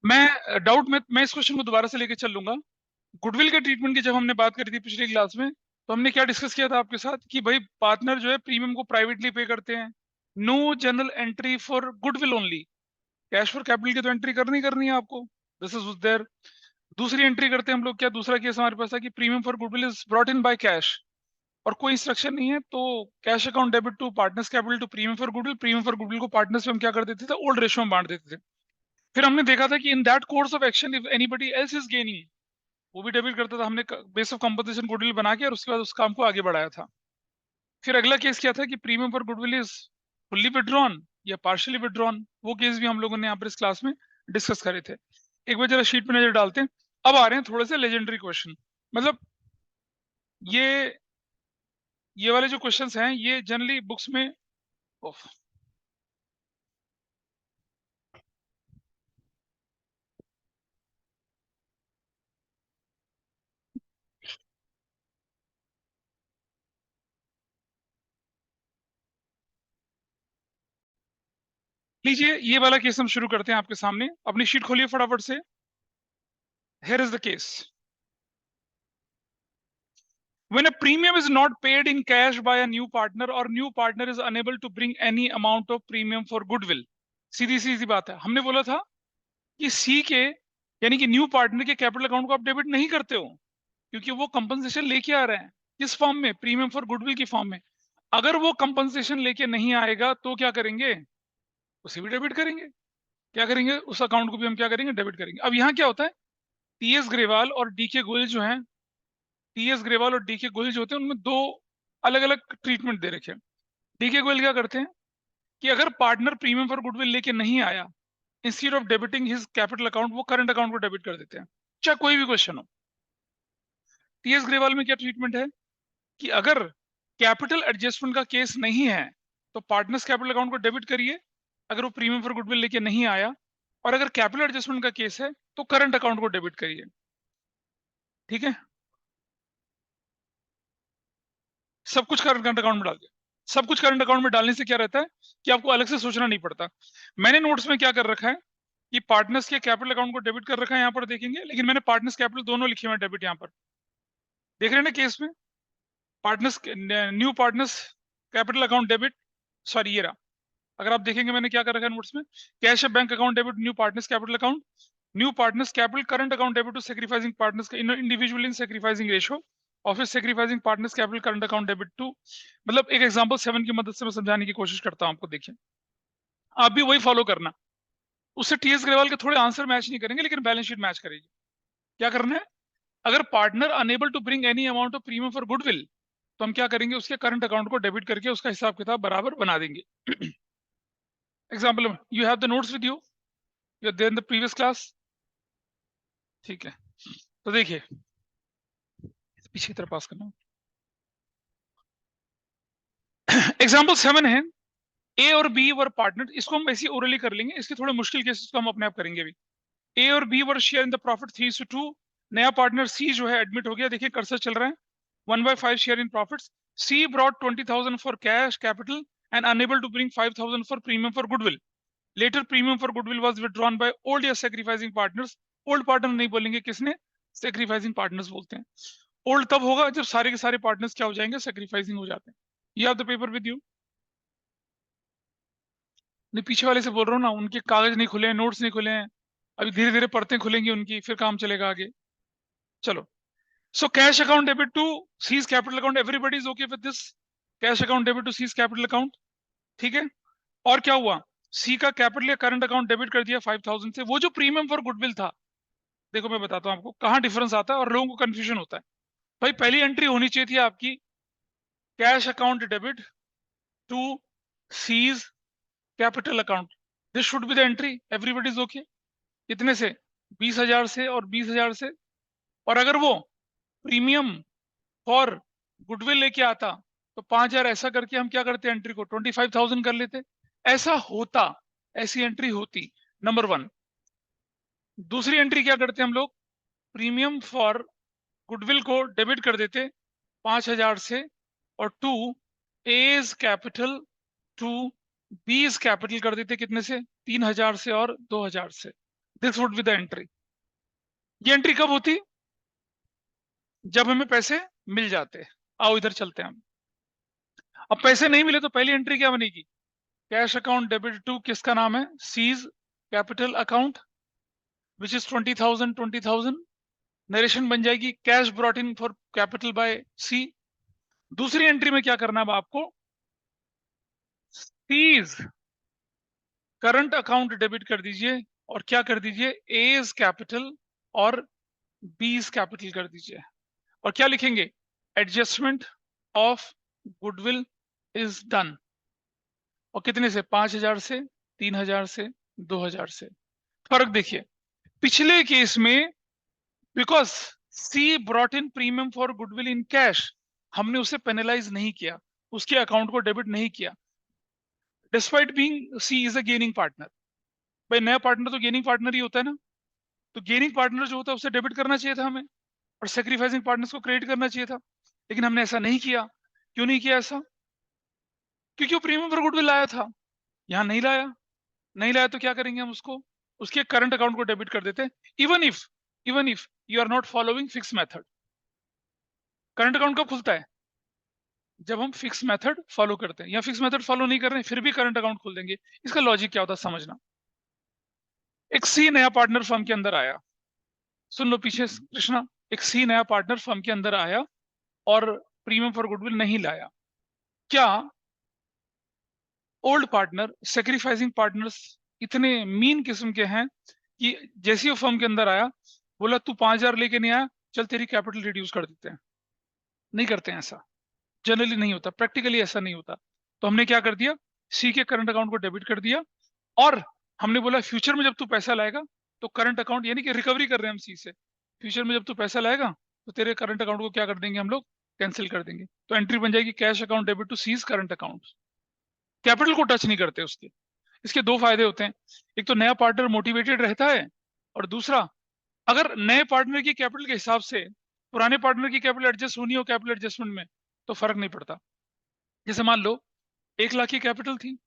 मैं इस क्वेश्चन को दोबारा से लेके चल लूंगा। गुडविल के ट्रीटमेंट की जब हमने बात करी थी पिछली क्लास में, तो हमने क्या डिस्कस किया था आपके साथ कि भाई पार्टनर जो है प्रीमियम को प्राइवेटली पे करते हैं। No journal entry for goodwill only. Cash for capital की तो एंट्री करनी है आपको। This is there. दूसरी एंट्री करते हैं हम लोग, क्या दूसरा केस हमारे पास था कि premium for goodwill is brought in by cash, और कोई इंस्ट्रक्शन नहीं है, तो cash account debit to partners capital to premium for goodwill. Premium for goodwill को पार्टनर्स में हम क्या कर देते थे, ओल्ड रेशियो में बांट देते थे। फिर हमने देखा था कि in that course of action if anybody else is gaining, वो भी डेबिट करता था। हमने बेस ऑफ कंपोजिशन गुडविल बना के और उसके बाद उस काम को आगे बढ़ाया था। फिर अगला केस क्या था कि premium for goodwill is fully withdrawn या पार्शियली विड्रॉन। वो केस भी हम लोगों ने यहाँ पर इस क्लास में डिस्कस करे थे। एक बार जरा शीट पे नजर डालते हैं। अब आ रहे हैं थोड़े से लेजेंडरी क्वेश्चन। मतलब ये ये वाले जो क्वेश्चंस हैं ये जनरली बुक्स में। ओफ, लीजिए ये वाला केस हम शुरू करते हैं आपके सामने। अपनी शीट खोलिए फटाफट से। Here is the case. When a premium is not paid in cash by a new partner or new partner is unable to bring any amount of premium for goodwill। सीधी सीधी बात है। हमने बोला था कि सी के यानी कि न्यू पार्टनर के कैपिटल अकाउंट को आप डेबिट नहीं करते हो, क्योंकि वो कंपनसेशन लेके आ रहे हैं। किस फॉर्म में? प्रीमियम फॉर गुडविल की फॉर्म में। अगर वो कंपनसेशन लेके नहीं आएगा तो क्या करेंगे? उसे भी डेबिट करेंगे। क्या करेंगे? उस अकाउंट को भी हम क्या करेंगे? डेबिट करेंगे। अब यहाँ क्या होता है, टीएस ग्रेवाल और डी के गोयल जो है, टीएस ग्रेवाल और डी के गोयल जो होते हैं, उनमें दो अलग अलग ट्रीटमेंट दे रखे हैं। डी के गोयल क्या करते हैं कि अगर पार्टनर प्रीमियम फॉर गुडविल लेके नहीं आया, instead of debiting his capital account, वो करंट अकाउंट को डेबिट कर देते हैं, चाहे कोई भी क्वेश्चन हो। टीएस ग्रेवाल में क्या ट्रीटमेंट है कि अगर कैपिटल एडजस्टमेंट का केस नहीं है तो पार्टनर्स कैपिटल अकाउंट को डेबिट करिए, अगर वो प्रीमियम फॉर गुडविल लेके नहीं आया। और अगर कैपिटल एडजस्टमेंट का केस है तो करंट अकाउंट को डेबिट करिए। ठीक है, सब कुछ करंट अकाउंट में डाल दिया। सब कुछ करंट अकाउंट में डालने से क्या रहता है कि आपको अलग से सोचना नहीं पड़ता। मैंने नोट्स में क्या कर रखा है कि पार्टनर्स के कैपिटल अकाउंट को डेबिट कर रखा है, यहाँ पर देखेंगे, लेकिन मैंने पार्टनर्स कैपिटल दोनों लिखे हुए हैं डेबिट। यहाँ पर देख रहे हैं ना केस में, partners new partners capital account debit, sorry ये रहा। अगर आप देखेंगे मैंने क्या कर रखा है नोट्स में, cash bank account debit new partners capital account, new partners capital current account debit to sacrificing partners individual in sacrificing ratio, office sacrificing partners capital current account debit to. मतलब एक एग्जांपल 7 की मदद से मैं समझाने की कोशिश करता हूं आपको। देखिए आप भी वही फॉलो करना। उससे टीएस ग्रेवाल के थोड़े आंसर मैच नहीं करेंगे, लेकिन बैलेंस शीट मैच करेगी। क्या करना है, अगर partner unable to bring any amount of premium for goodwill, तो हम क्या करेंगे, उसके करंट अकाउंट को डेबिट करके उसका हिसाब किताब बराबर बना देंगे। Example, you have the notes with you, you there in the previous class. ठीक है, तो देखिए पीछे की तरफ पास करना। एग्जाम्पल 7 है, ए और बी वर पार्टनर। इसको हम ऐसे ओरली कर लेंगे, इसके थोड़े मुश्किल केसेस को हम अपने आप करेंगे अभी। ए और B were share in the profit 3:2। नया पार्टनर सी जो है एडमिट हो गया। देखिए कर्सर चल रहा है। 1/5 share in profits. C brought 20,000 for cash capital and unable to bring 5,000 for premium for goodwill. Later premium for goodwill was withdrawn by old या सेक्रीफाइसिंग पार्टनर्स। ओल्ड पार्टनर नहीं बोलेंगे, किसने? सेक्रीफाइसिंग पार्टनर्स बोलते हैं। Old तब होगा जब सारे के सारे पार्टनर्स क्या हो जाएंगे, सेक्रीफाइसिंग हो जाते हैं। ये आप द पेपर विद यू। नहीं, पीछे वाले से बोल रहा हूँ ना, उनके कागज नहीं खुले हैं, नोट्स नहीं खुले हैं। अभी धीरे धीरे परतें खुलेंगी उनकी, फिर काम चलेगा आगे। चलो, so cash account debit to C's capital account, everybody is okay with this. Cash account debit to C's capital account. ठीक है, और क्या हुआ, सी का कैपिटल या करंट अकाउंट डेबिट कर दिया 5,000 से। वो जो प्रीमियम फॉर गुडविल था, देखो मैं बताता हूँ आपको कहाँ डिफरेंस आता है और लोगों को कंफ्यूजन होता है। भाई पहली एंट्री होनी चाहिए थी आपकी, cash account debit to C's capital account. This should be the entry, everybody is okay. कितने से? 20,000 से और 20,000 से। और अगर वो प्रीमियम फॉर गुडविल लेके आता तो 5,000 ऐसा करके हम क्या करते, एंट्री को 25,000 कर लेते। ऐसा होता, ऐसी एंट्री होती, नंबर वन। दूसरी एंट्री क्या करते हम लोग, प्रीमियम फॉर गुडविल को डेबिट कर देते 5,000 से, और to A's capital to B's capital कर देते कितने से, 3,000 से और 2,000 से। This would be the entry. ये एंट्री कब होती? जब हमें पैसे मिल जाते। आओ इधर चलते हैं हम। अब पैसे नहीं मिले तो पहली एंट्री क्या बनेगी? कैश अकाउंट डेबिट टू किसका नाम है? C's capital account which is 20,000 narration बन जाएगी cash brought in for capital by C. दूसरी एंट्री में क्या करना है आपको? सीज करंट अकाउंट डेबिट कर दीजिए और क्या कर दीजिए? एज कैपिटल और बीज कैपिटल कर दीजिए और क्या लिखेंगे? Adjustment of goodwill is done. और कितने से? 5,000 से, 3,000 से, 2,000 से। फर्क देखिए, पिछले केस में because C brought in premium for goodwill in cash, हमने उसे पेनलाइज नहीं किया, उसके अकाउंट को डेबिट नहीं किया, despite being C is a gaining partner. भाई नया पार्टनर तो गेनिंग पार्टनर ही होता है ना, तो गेनिंग पार्टनर जो होता है उसे डेबिट करना चाहिए था हमें, और सेक्रीफाइसिंग पार्टनर्स को क्रेडिट करना चाहिए था। लेकिन हमने ऐसा नहीं किया। क्यों नहीं किया ऐसा? क्योंकि वो प्रीमियम फॉर गुडविल लाया था, यहाँ नहीं लाया। नहीं लाया तो क्या करेंगे हम? उसको, उसके करंट अकाउंट को डेबिट कर देते हैं। Even if you are not following fix method. Current account कब खुलता है? जब हम फिक्स मेथड फॉलो करते हैं, या फिक्स मेथड फॉलो नहीं कर रहे हैं फिर भी करंट अकाउंट खोल देंगे। इसका लॉजिक क्या होता है समझना। एक सी नया पार्टनर फर्म के अंदर आया, सुन लो पीछे कृष्णा। एक सी नया पार्टनर फर्म के अंदर आया और प्रीमियम फॉर गुडविल नहीं लाया। क्या ओल्ड पार्टनर, सेक्रीफाइसिंग पार्टनर्स इतने मीन किस्म के हैं कि जैसे ही वो फर्म के अंदर आया, बोला तू 5,000 लेके नहीं आया, चल तेरी कैपिटल रिड्यूस कर देते हैं? नहीं करते हैं ऐसा, जनरली नहीं होता, प्रैक्टिकली ऐसा नहीं होता। तो हमने क्या कर दिया? सी के करंट अकाउंट को डेबिट कर दिया और हमने बोला फ्यूचर में जब तू पैसा लाएगा तो करंट अकाउंट, यानी कि रिकवरी कर रहे हैं हम सी से, फ्यूचर में जब तू पैसा लाएगा तो तेरे करंट अकाउंट को क्या कर देंगे हम लोग? कैंसिल कर देंगे। तो एंट्री बन जाएगी cash account debit to C's current account. Capital को टच नहीं करते उसके। इसके दो फायदे होते हैं, एक तो नया पार्टनर मोटिवेटेड रहता है, और दूसरा अगर नए पार्टनर की कैपिटल के हिसाब से पुराने पार्टनर की कैपिटल एडजस्ट होनी हो कैपिटल एडजस्टमेंट में, तो फर्क नहीं पड़ता। जैसे मान लो 1 लाख की कैपिटल थी,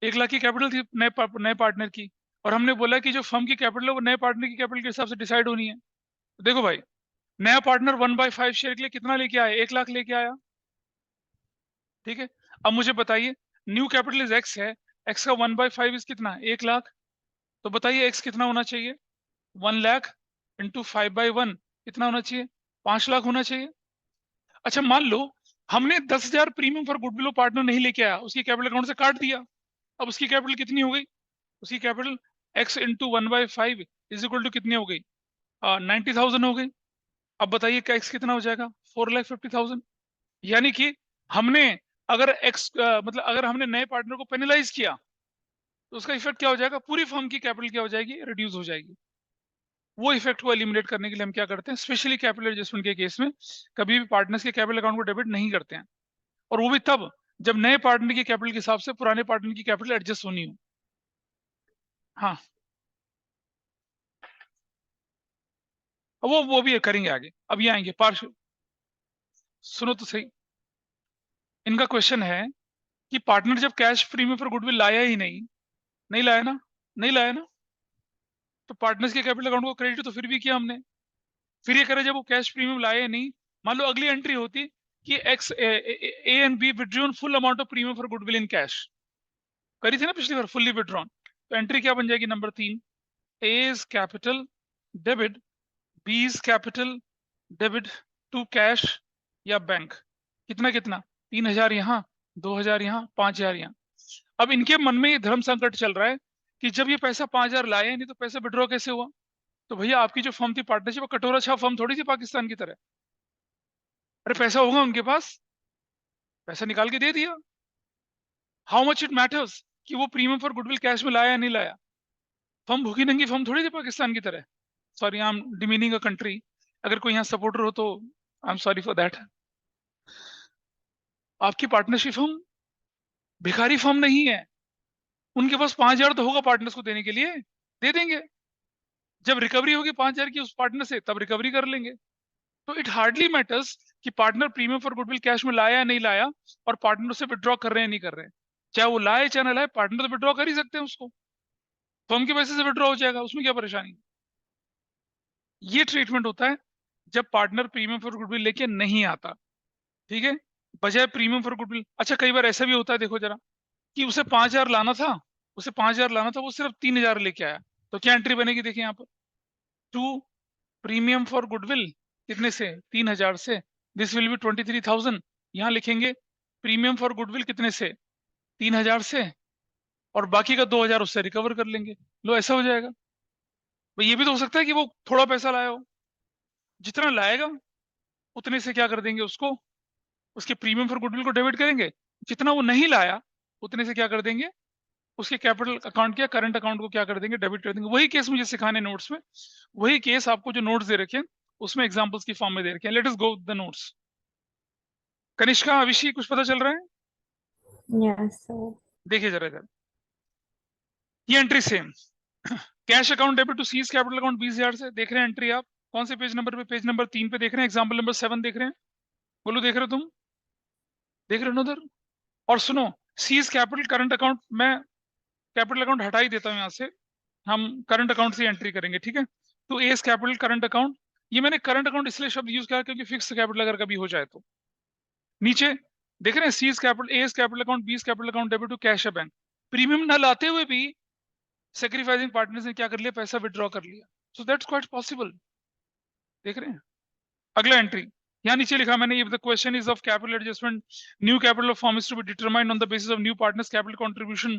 1 लाख की कैपिटल थी नए पार्टनर की, और हमने बोला कि जो फर्म की कैपिटल है वो नए पार्टनर की कैपिटल के हिसाब से डिसाइड होनी है। तो देखो भाई, नया पार्टनर 1/5 शेयर के लिए कितना लेके आया? 1 लाख लेके आया, ठीक है। अब मुझे बताइए, न्यू कैपिटल इज एक्स है, एक्स का 1/5 इज कितना? 1 लाख। तो बताइए एक्स कितना होना चाहिए? 1 लाख इंटू 5/1 कितना होना चाहिए? 5 लाख होना चाहिए। अच्छा मान लो हमने 10,000 प्रीमियम फॉर गुडविल पार्टनर नहीं लेके आया, उसकी कैपिटल अकाउंट से काट दिया। अब उसकी कैपिटल कितनी हो गई? उसकी capital X into 1/5 is equal to कितनी हो गई? 90,000 हो गई। अब बताइए क्या एक्स कितना हो जाएगा? 4,50,000। यानी कि हमने अगर एक्स मतलब अगर हमने नए पार्टनर को पेनलाइज किया तो उसका इफेक्ट क्या हो जाएगा? पूरी फर्म की कैपिटल क्या हो जाएगी? रिड्यूस हो जाएगी। वो इफेक्ट को एलिमिनेट करने के लिए हम क्या करते हैं? स्पेशली कैपिटल एडजस्टमेंट के केस में कभी भी पार्टनर्स के कैपिटल अकाउंट को डेबिट नहीं करते हैं, और वो भी तब जब नए पार्टनर की कैपिटल के हिसाब से पुराने पार्टनर की कैपिटल एडजस्ट होनी हो। हाँ, वो भी करेंगे आगे, अब ये आएंगे पार्श। सुनो तो सही, इनका क्वेश्चन है कि पार्टनर जब कैश प्रीमियम फॉर गुडविल लाया ही नहीं, नहीं लाया ना, नहीं लाया ना, तो पार्टनर्स के कैपिटल अकाउंट को क्रेडिट तो फिर भी किया हमने। फिर ये करे जब वो कैश प्रीमियम लाए नहीं, मान लो अगली एंट्री होती कि X A and B withdrawn full amount of premium for goodwill in cash, करी थी ना पिछली बार, फुल्ली विड्रॉन। तो एंट्री क्या बन जाएगी? Number 3, A's capital debit B's capital debit to cash या बैंक। कितना कितना? 3,000 यहाँ, 2,000 यहाँ, 5,000 यहाँ। अब इनके मन में ये धर्म संकट चल रहा है कि जब ये पैसा 5,000 लाए नहीं तो पैसा विड्रॉ कैसे हुआ? तो भैया आपकी जो फर्म थी पार्टनरशिप, वो कटोरा छाप फर्म थोड़ी थी पाकिस्तान की तरह। अरे पैसा होगा उनके पास, पैसा निकाल के दे दिया। हाउ मच इट मैटर्स कि वो प्रीमियम फॉर गुडविल कैश में लाया या नहीं लाया? फर्म भूखी नंगी फर्म थोड़ी थी पाकिस्तान की तरह। Sorry, I am demeaning a country. अगर कोई यहाँ सपोर्टर हो तो I am sorry for that. आपकी पार्टनरशिप फर्म भिखारी फर्म नहीं है। उनके पास 5,000 तो होगा पार्टनर्स को देने के लिए, दे देंगे। जब रिकवरी होगी 5,000 की उस पार्टनर से, तब रिकवरी कर लेंगे। तो इट हार्डली मैटर्स कि partner premium for goodwill cash में लाया या नहीं लाया, और पार्टनर से विड्रॉ कर रहे हैं नहीं कर रहे हैं। चाहे वो लाए चाहे ना लाए, पार्टनर तो विड्रॉ कर ही सकते हैं उसको। फर्म के पैसे से विड्रॉ हो जाएगा, उसमें क्या परेशानी। ये ट्रीटमेंट होता है जब पार्टनर प्रीमियम फॉर गुडविल लेके नहीं आता, ठीक है, बजाय प्रीमियम फॉर गुडविल। अच्छा कई बार ऐसा भी होता है, देखो जरा, कि उसे 5,000 लाना था, उसे 5,000 लाना था, वो सिर्फ 3,000 लेके आया, तो क्या एंट्री बनेगी, देखिए यहाँ पर, टू प्रीमियम फॉर गुडविल कितने से, 3,000 से, दिस विल बी 23,000। यहाँ लिखेंगे प्रीमियम फॉर गुडविल कितने से, 3,000 से, और बाकी का 2,000 उससे रिकवर कर लेंगे। लो ऐसा हो जाएगा। भाई ये भी तो हो सकता है कि वो थोड़ा पैसा लाया हो, जितना लाएगा उतने से क्या कर देंगे उसको, उसके प्रीमियम फॉर गुडविल को डेबिट करेंगे, जितना वो नहीं लाया उतने से क्या कर देंगे, उसके कैपिटल अकाउंट के करंट अकाउंट को क्या कर देंगे, डेबिट कर देंगे। वही केस मुझे सिखाने नोट्स में, वही केस आपको जो नोट्स दे रखे हैं उसमें एग्जांपल्स की फॉर्म में दे रखे हैं। Let us go the notes. Kanishka, Avishi, कुछ पता चल रहा है? Yes, sir. देखिए जरा इधर, ये entry same, cash account debit to C's capital account 20,000 से, देख रहे हैं एंट्री आप कौन से पेज नंबर पे, पेज नंबर 3 पे देख रहे हैं, एग्जाम्पल नंबर 7 देख रहे हैं, बोलो देख रहे हो तुम, देख रहे हो ना उधर। और सुनो, सीज कैपिटल करंट अकाउंट, मैं कैपिटल अकाउंट हटा ही देता हूँ यहाँ से, हम करंट अकाउंट से एंट्री करेंगे, ठीक है। तो एस कैपिटल करंट अकाउंट, ये मैंने करंट अकाउंट इसलिए शब्द यूज किया क्योंकि फिक्स कैपिटल अगर कभी हो जाए तो, नीचे देख रहे हैं C's capital, A's capital account, B's capital account debit to cash bank, premium न लाते हुए भी सेक्रीफाइसिंग पार्टनर्स ने क्या कर लिया, पैसा विड्रॉ कर लिया, सो दैट्स क्वाइट पॉसिबल, देख रहे हैं। अगला एंट्री यहाँ नीचे लिखा मैंने, if the question is of capital adjustment, new capital of firm is to be determined on the basis of new partners capital contribution,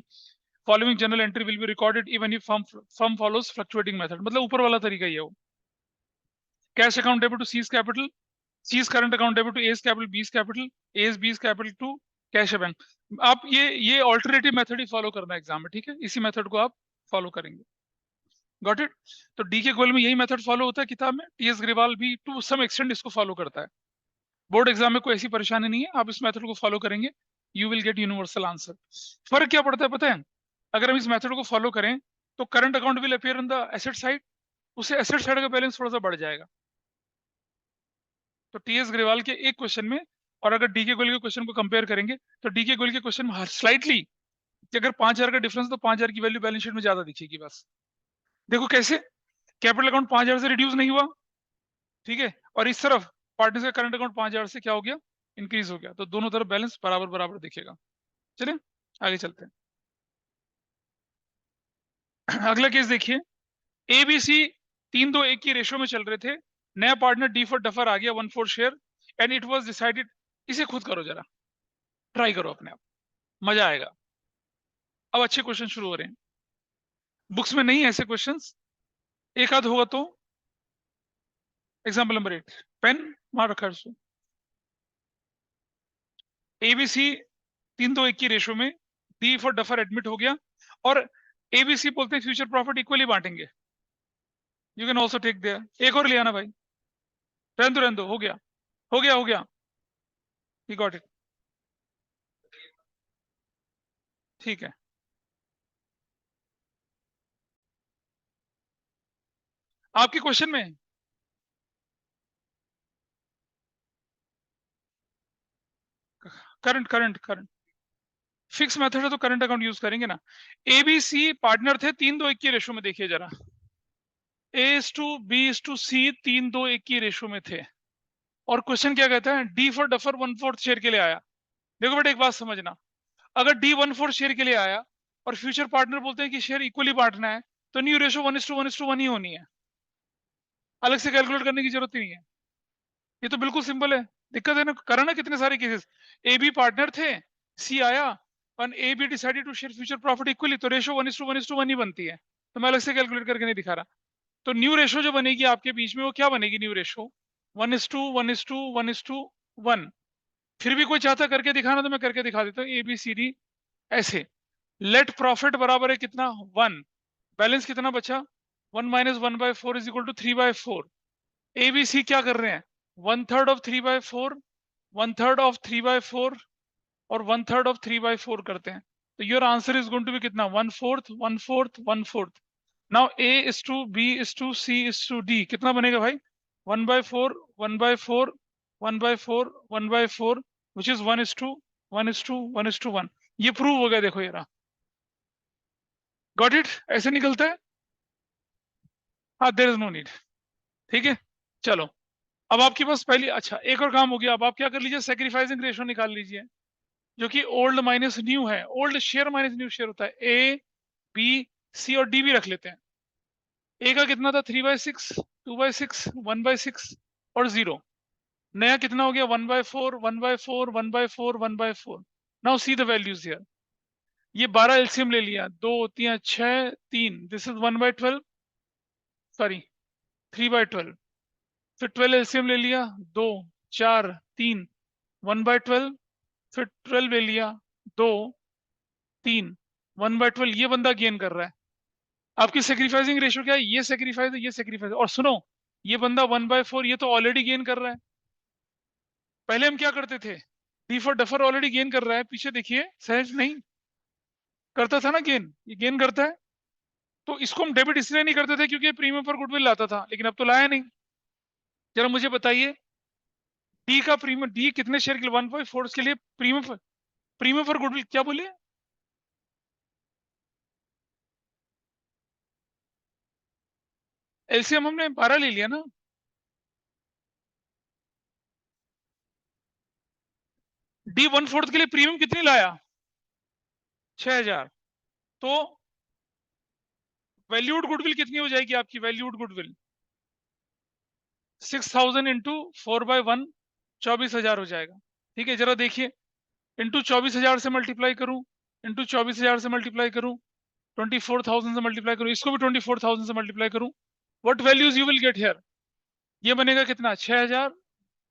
following journal entry will be recorded even if firm follows fluctuating method, मतलब ऊपर वाला तरीका ही है वो। Cash account debit to C's capital, C's current account debit to A's capital, B's capital, A's B's capital to cash bank. आप ये alternative method ही follow करना एग्जाम में, ठीक है, इसी मेथड को आप फॉलो करेंगे। Got it. तो डी के गोयल में यही मेथड फॉलो होता है किताब में, टीएस ग्रेवाल भी टू सम एक्सटेंट इसको फॉलो करता है। बोर्ड एग्जाम में कोई ऐसी परेशानी नहीं है, आप इस मेथड को फॉलो करेंगे, you will get universal answer. फर्क क्या पड़ता है पता है, अगर हम इस मेथड को फॉलो करें तो current account will appear on the asset side, उससे एसेट साइड का बैलेंस थोड़ा सा बढ़ जाएगा। तो टीएस ग्रेवाल के एक क्वेश्चन में और अगर डी के गोयल के क्वेश्चन को कंपेयर करेंगे तो डी के गोयल के क्वेश्चन में स्लाइटली, अगर 5,000 का डिफरेंस तो 5,000 की वैल्यू बैलेंस शीट में ज्यादा दिखेगी बस। देखो कैसे, कैपिटल अकाउंट 5,000 से रिड्यूस नहीं हुआ, ठीक है, और इस तरफ पार्टनर्स का करंट अकाउंट 5,000 से क्या हो गया, इंक्रीज हो गया, तो दोनों तरफ बैलेंस बराबर बराबर दिखेगा। चलिए आगे चलते हैं। अगला केस देखिए, एबीसी 3-2-1 की रेशो में चल रहे थे, नया पार्टनर डी फॉर डफर आ गया 1/4 share, and it was decided, इसे खुद करो जरा, ट्राई करो अपने आप, मजा आएगा। अब अच्छे क्वेश्चन शुरू हो रहे हैं, बुक्स में नहीं है ऐसे क्वेश्चंस, एक आध होगा तो। एग्जाम्पल नंबर 8, पेन वहां रखा है उसको। एबीसी 3-2-1 की रेशो में डी फॉर डफर एडमिट हो गया, और एबीसी बोलते हैं फ्यूचर प्रॉफिट इक्वली बांटेंगे, you can also take there, एक और ले आना भाई, रहने दो, हो गया, हो गया, हो गया, ही गॉट इट, ठीक है। आपके क्वेश्चन में current current current fix method है तो करंट अकाउंट यूज करेंगे ना। एबीसी पार्टनर थे 3-2-1 की रेशो में, देखिए जरा, A/B/C 3-2-1 की रेशो में थे, और क्वेश्चन क्या कहता है, डी फॉर डफर 1/4 शेयर के लिए आया। देखो बेटा एक बात समझना, अगर डी 1/4 शेयर के लिए आया और फ्यूचर पार्टनर बोलते हैं कि शेयर इक्वली बांटना है, तो न्यू रेशो 1:1:1 ही होनी है, अलग से कैलकुलेट करने की जरूरत ही नहीं है, ये तो बिल्कुल सिंपल है। दिक्कत है ना, करा ना कितने सारे केसेस, ए बी पार्टनर थे, सी आया, और A B decided to share future profit equally, तो रेशो 1:1:1 ही बनती है, तो मैं अलग से कैलकुलेट करके नहीं दिखा रहा। तो न्यू रेशो जो बनेगी आपके बीच में, वो क्या बनेगी न्यू रेशो, 1:1:1:1। फिर भी कोई चाहता करके दिखाना तो मैं करके दिखा देता हूँ, ABCD ऐसे। लेट प्रॉफिट बराबर है कितना, 1, बैलेंस कितना बचा, 1 - 1/4 इज इक्वल टू 3/4। ABC क्या कर रहे हैं, 1/3 ऑफ 3/4, 1/3 ऑफ 3/4 और 1/3 ऑफ 3/4 करते हैं, तो your answer is going to be कितना, 1/4 1/4 1/4। नाउ A/B/C/D कितना बनेगा भाई, 1/4 1/4 1/4 1/4, विच इज 1:1:1:1। ये प्रूव हो गया, देखो ये रहा, गॉट इट? ऐसे निकलता है। हाँ, देयर इज नो नीड। ठीक है, चलो। अब आपके पास पहली, अच्छा एक और काम हो गया। अब आप क्या कर लीजिए, सेक्रीफाइसिंग रेशियो निकाल लीजिए, जो कि ओल्ड माइनस न्यू है। Old share minus new share होता है। ए, बी, सी और डी भी रख लेते हैं। ए का कितना था? 3/6, 2/6, 1/6 और 0। नया कितना हो गया? 1/4, 1/4, 1/4, 1/4। Now see the values here. ये 12 एलसीएम ले लिया, 2 3 6 3, दिस इज 1/12, सॉरी 3/12। फिर 12 एलसीएम ले लिया, 2 4 3, 1/12। फिर 12 ले लिया, 2 3, 1/12। ये बंदा गेन कर रहा है। आपकी सेक्रीफाइसिंग रेशियो क्या है? ये सेक्रीफाइस है, ये सेक्रीफाइस। और सुनो, ये बंदा 1/4, ये तो ऑलरेडी गेन कर रहा है। पहले हम क्या करते थे? D for duffer already gain कर रहा है, पीछे देखिए, सहज नहीं करता था ना गेन, ये गेन करता है। तो इसको हम डेबिट इसलिए नहीं करते थे क्योंकि प्रीमियम पर गुडविल लाता था, लेकिन अब तो लाया नहीं। जरा मुझे बताइए, डी का प्रीमियम, डी कितने शेयर के लिए? 1/4 के लिए प्रीमियम, प्रीमियम पर गुडविल क्या बोले? एलसीएम हमने 12 ले लिया ना। डी 1/4 के लिए प्रीमियम कितनी लाया? 6000। तो वैल्यूड गुडविल कितनी हो जाएगी आपकी? वैल्यूड गुडविल 6000 इंटू 4/1, 24,000 हो जाएगा। ठीक है, जरा देखिए, इंटू 24,000 से मल्टीप्लाई करूं, इंटू 24,000 से मल्टीप्लाई करूं, 24,000 से मल्टीप्लाई करूं, इसको भी 24,000 से मल्टीप्लाई करूं, what values you will get here? ये बनेगा कितना? 6000।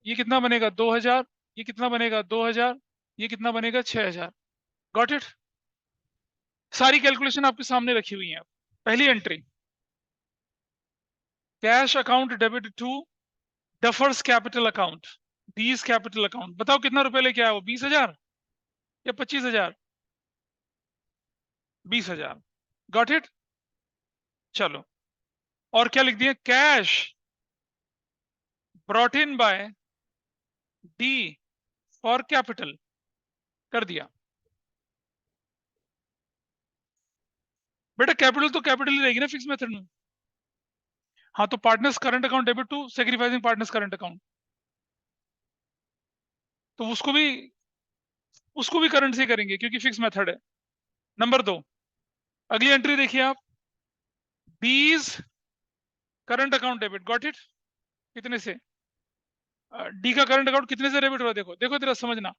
ये कितना बनेगा? 2000। ये कितना बनेगा? 2000। ये कितना बनेगा? 6000। Got it? सारी कैलकुलेशन आपके सामने रखी हुई है। पहली entry, cash account debit to डफर्स capital account, D's capital account. बताओ कितना रुपए लेके आया वो? 20,000 या 25,000? 20,000। Got it? चलो, और क्या लिख दिया? Cash brought in bye D for capital, कर दिया। बेटा कैपिटल तो कैपिटल ही रहेगी ना फिक्स मेथड में। हाँ, तो partners current account debit to sacrificing partners current account, तो उसको भी करंट से करेंगे क्योंकि फिक्स मेथड है। नंबर 2, अगली एंट्री देखिए आप, बीज current account debit. Got it? कितने से? डी का करंट अकाउंट कितने से डेबिट हो रहा है? देखो देखो, तेरा समझना,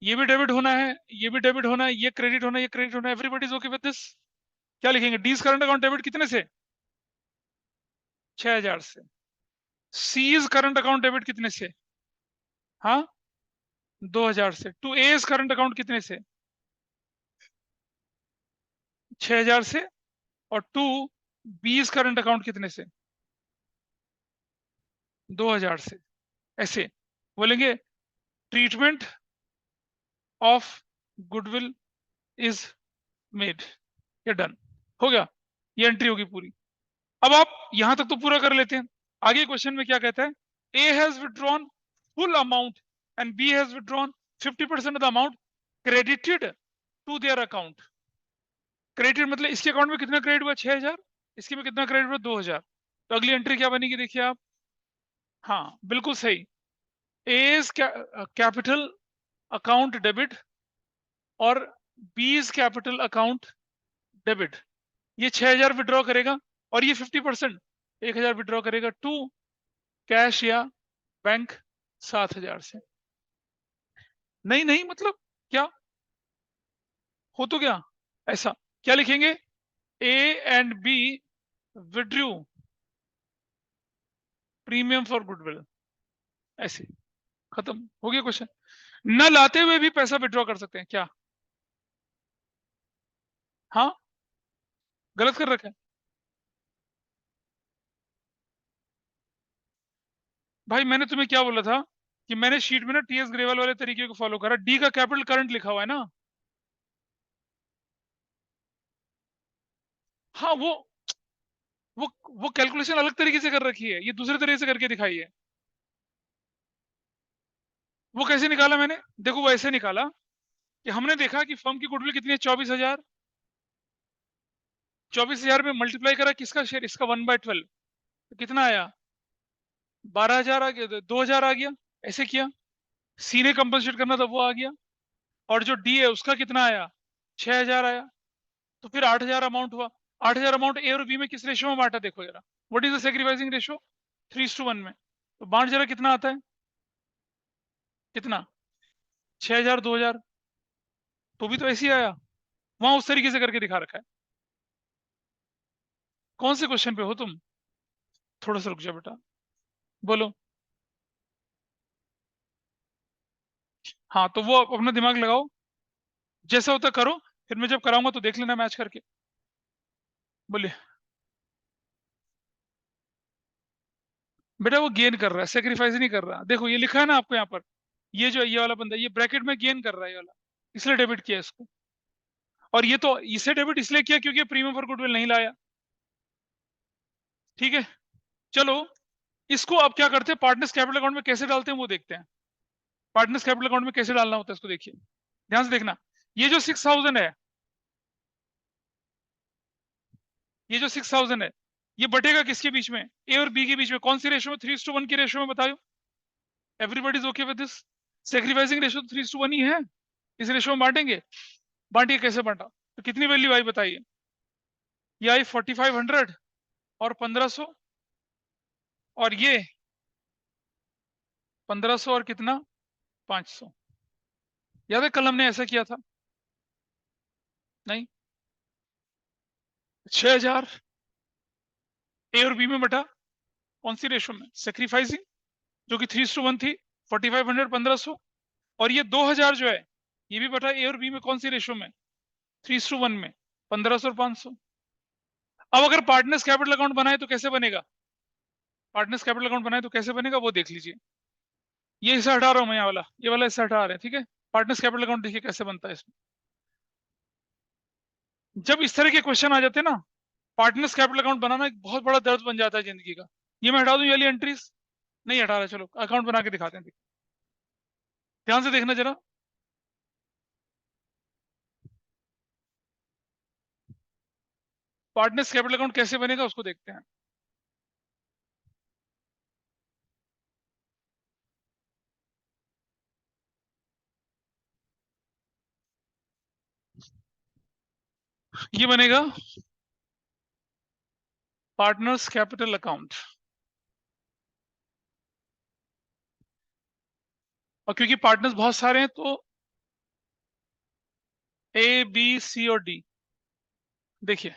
ये भी डेबिट होना है, ये भी डेबिट होना है, ये क्रेडिट होना है, ये क्रेडिट होना है। Everybody is okay with this? क्या लिखेंगे? डीज करंट अकाउंट डेबिट कितने से? 6000 से। सीज करंट अकाउंट डेबिट कितने से? हाँ, 2000 से। टू एज करंट अकाउंट कितने से? 6000 से। और टू बीज करंट अकाउंट कितने से? 2000 से। ऐसे बोलेंगे, treatment of goodwill is made. ये डन हो गया, ये एंट्री होगी पूरी। अब आप यहां तक तो पूरा कर लेते हैं। आगे क्वेश्चन में क्या कहता है? A has withdrawn full amount and B has withdrawn 50% of the amount credited to their account. Credit मतलब इसके अकाउंट में कितना क्रेडिट हुआ? 6000। इसके में कितना क्रेडिट हुआ? 2000। तो अगली एंट्री क्या बनेगी देखिए आप। हाँ, बिल्कुल सही। एज कैपिटल अकाउंट डेबिट और बीज कैपिटल अकाउंट डेबिट। ये 6000 विड्रॉ करेगा और ये 50%, 1000 विड्रॉ करेगा टू कैश या बैंक 7000 से। नहीं नहीं, मतलब क्या हो तो गया ऐसा? क्या लिखेंगे? A and B withdrew premium for goodwill. ऐसे खत्म हो गया क्वेश्चन। न लाते हुए भी पैसा विड्रॉ कर सकते हैं क्या? हाँ, गलत कर रखा है भाई। मैंने तुम्हें क्या बोला था कि मैंने शीट में ना टीएस ग्रेवाल वाले तरीके को फॉलो करा। डी का कैपिटल करंट लिखा हुआ है ना। हाँ, वो कैलकुलेशन अलग तरीके से कर रखी है, ये दूसरे तरीके से करके दिखाई है। वो कैसे निकाला मैंने? देखो, वो ऐसे निकाला कि हमने देखा कि फर्म की गुडविल कितनी है? 24,000। 24,000 में मल्टीप्लाई करा किसका शेयर, इसका 1/12, तो कितना आया, 12,000 आ गया, 2,000 आ गया। ऐसे किया, सी ने कंपनसेट करना था वो आ गया, और जो डी है उसका कितना आया, 6,000 आया, तो फिर 8,000 अमाउंट हुआ। 8,000 अमाउंट ए और बी में किस रेशियो में बांटा, देखो जरा, what is the sacrificing ratio, 3:1 में। तो बांट जरा कितना आता है, कितना, 6,000 2,000, तो भी तो ऐसे ही आया, वहां उस तरीके से करके दिखा रखा है। कौन से क्वेश्चन पे हो तुम, थोड़ा सा रुक जाओ बेटा, बोलो। हाँ तो वो अपना दिमाग लगाओ, जैसा होता करो, फिर मैं जब कराऊंगा तो देख लेना मैच करके। बोलिए। बेटा वो गेन कर रहा है, सेक्रीफाइस नहीं कर रहा, देखो ये लिखा है ना आपको यहाँ पर, ये जो ये वाला बंदा, ये ब्रैकेट में गेन कर रहा है ये वाला, इसलिए डेबिट किया इसको। और ये तो इसे डेबिट इसलिए किया क्योंकि प्रीमियम फॉर गुडविल नहीं लाया। ठीक है, चलो इसको अब क्या करते हैं, पार्टनर्स कैपिटल अकाउंट में कैसे डालते हैं वो देखते हैं। पार्टनर्स कैपिटल अकाउंट में कैसे डालना होता है इसको देखिए, ध्यान से देखना। ये जो 6,000 है, ये जो 6,000 है, ये बटेगा किसके बीच में, ए और बी के बीच में, कौन सी रेशो में, 3:1 की रेशो में, बताओ। Everybody is okay with this, sacrificing ratio 3:1 ही है, इस रेशो में बांटेंगे। बांटिए, कैसे बांटा, तो कितनी वैल्यू आई बताइए, ये आई 4,500 और 1,500, और ये 1,500 और कितना, 500। याद है कल हमने ऐसा किया था, नहीं, 6,000 ए और बी में बटा, कौन सी रेशो में, सेक्रीफाइसिंग, जो कि 3:1 थी, 4,500 1,500, और ये 2,000 जो है, ये भी बटा ए और बी में, कौन सी रेशो में, 3:1 में, 1,500 और 500। अब अगर पार्टनर्स कैपिटल अकाउंट बनाए तो कैसे बनेगा, पार्टनर्स कैपिटल अकाउंट बनाए तो कैसे बनेगा वो देख लीजिए। ये हिस्सा हटा रहा हूं मैं, यहाँ वाला, ये वाला हिस्सा हटा रहे हैं, ठीक है। पार्टनर्स कैपिटल अकाउंट देखिए कैसे बनता है इसमें। जब इस तरह के क्वेश्चन आ जाते हैं ना, पार्टनर्स कैपिटल अकाउंट बनाना एक बहुत बड़ा दर्द बन जाता है जिंदगी का। ये मैं हटा दूं ये वाली एंट्रीज, नहीं हटा रहा, चलो अकाउंट बना के दिखाते हैं, ध्यान से देखना जरा। पार्टनर्स कैपिटल अकाउंट कैसे बनेगा उसको देखते हैं। ये बनेगा पार्टनर्स कैपिटल अकाउंट, और क्योंकि पार्टनर्स बहुत सारे हैं तो ए बी सी और डी, देखिए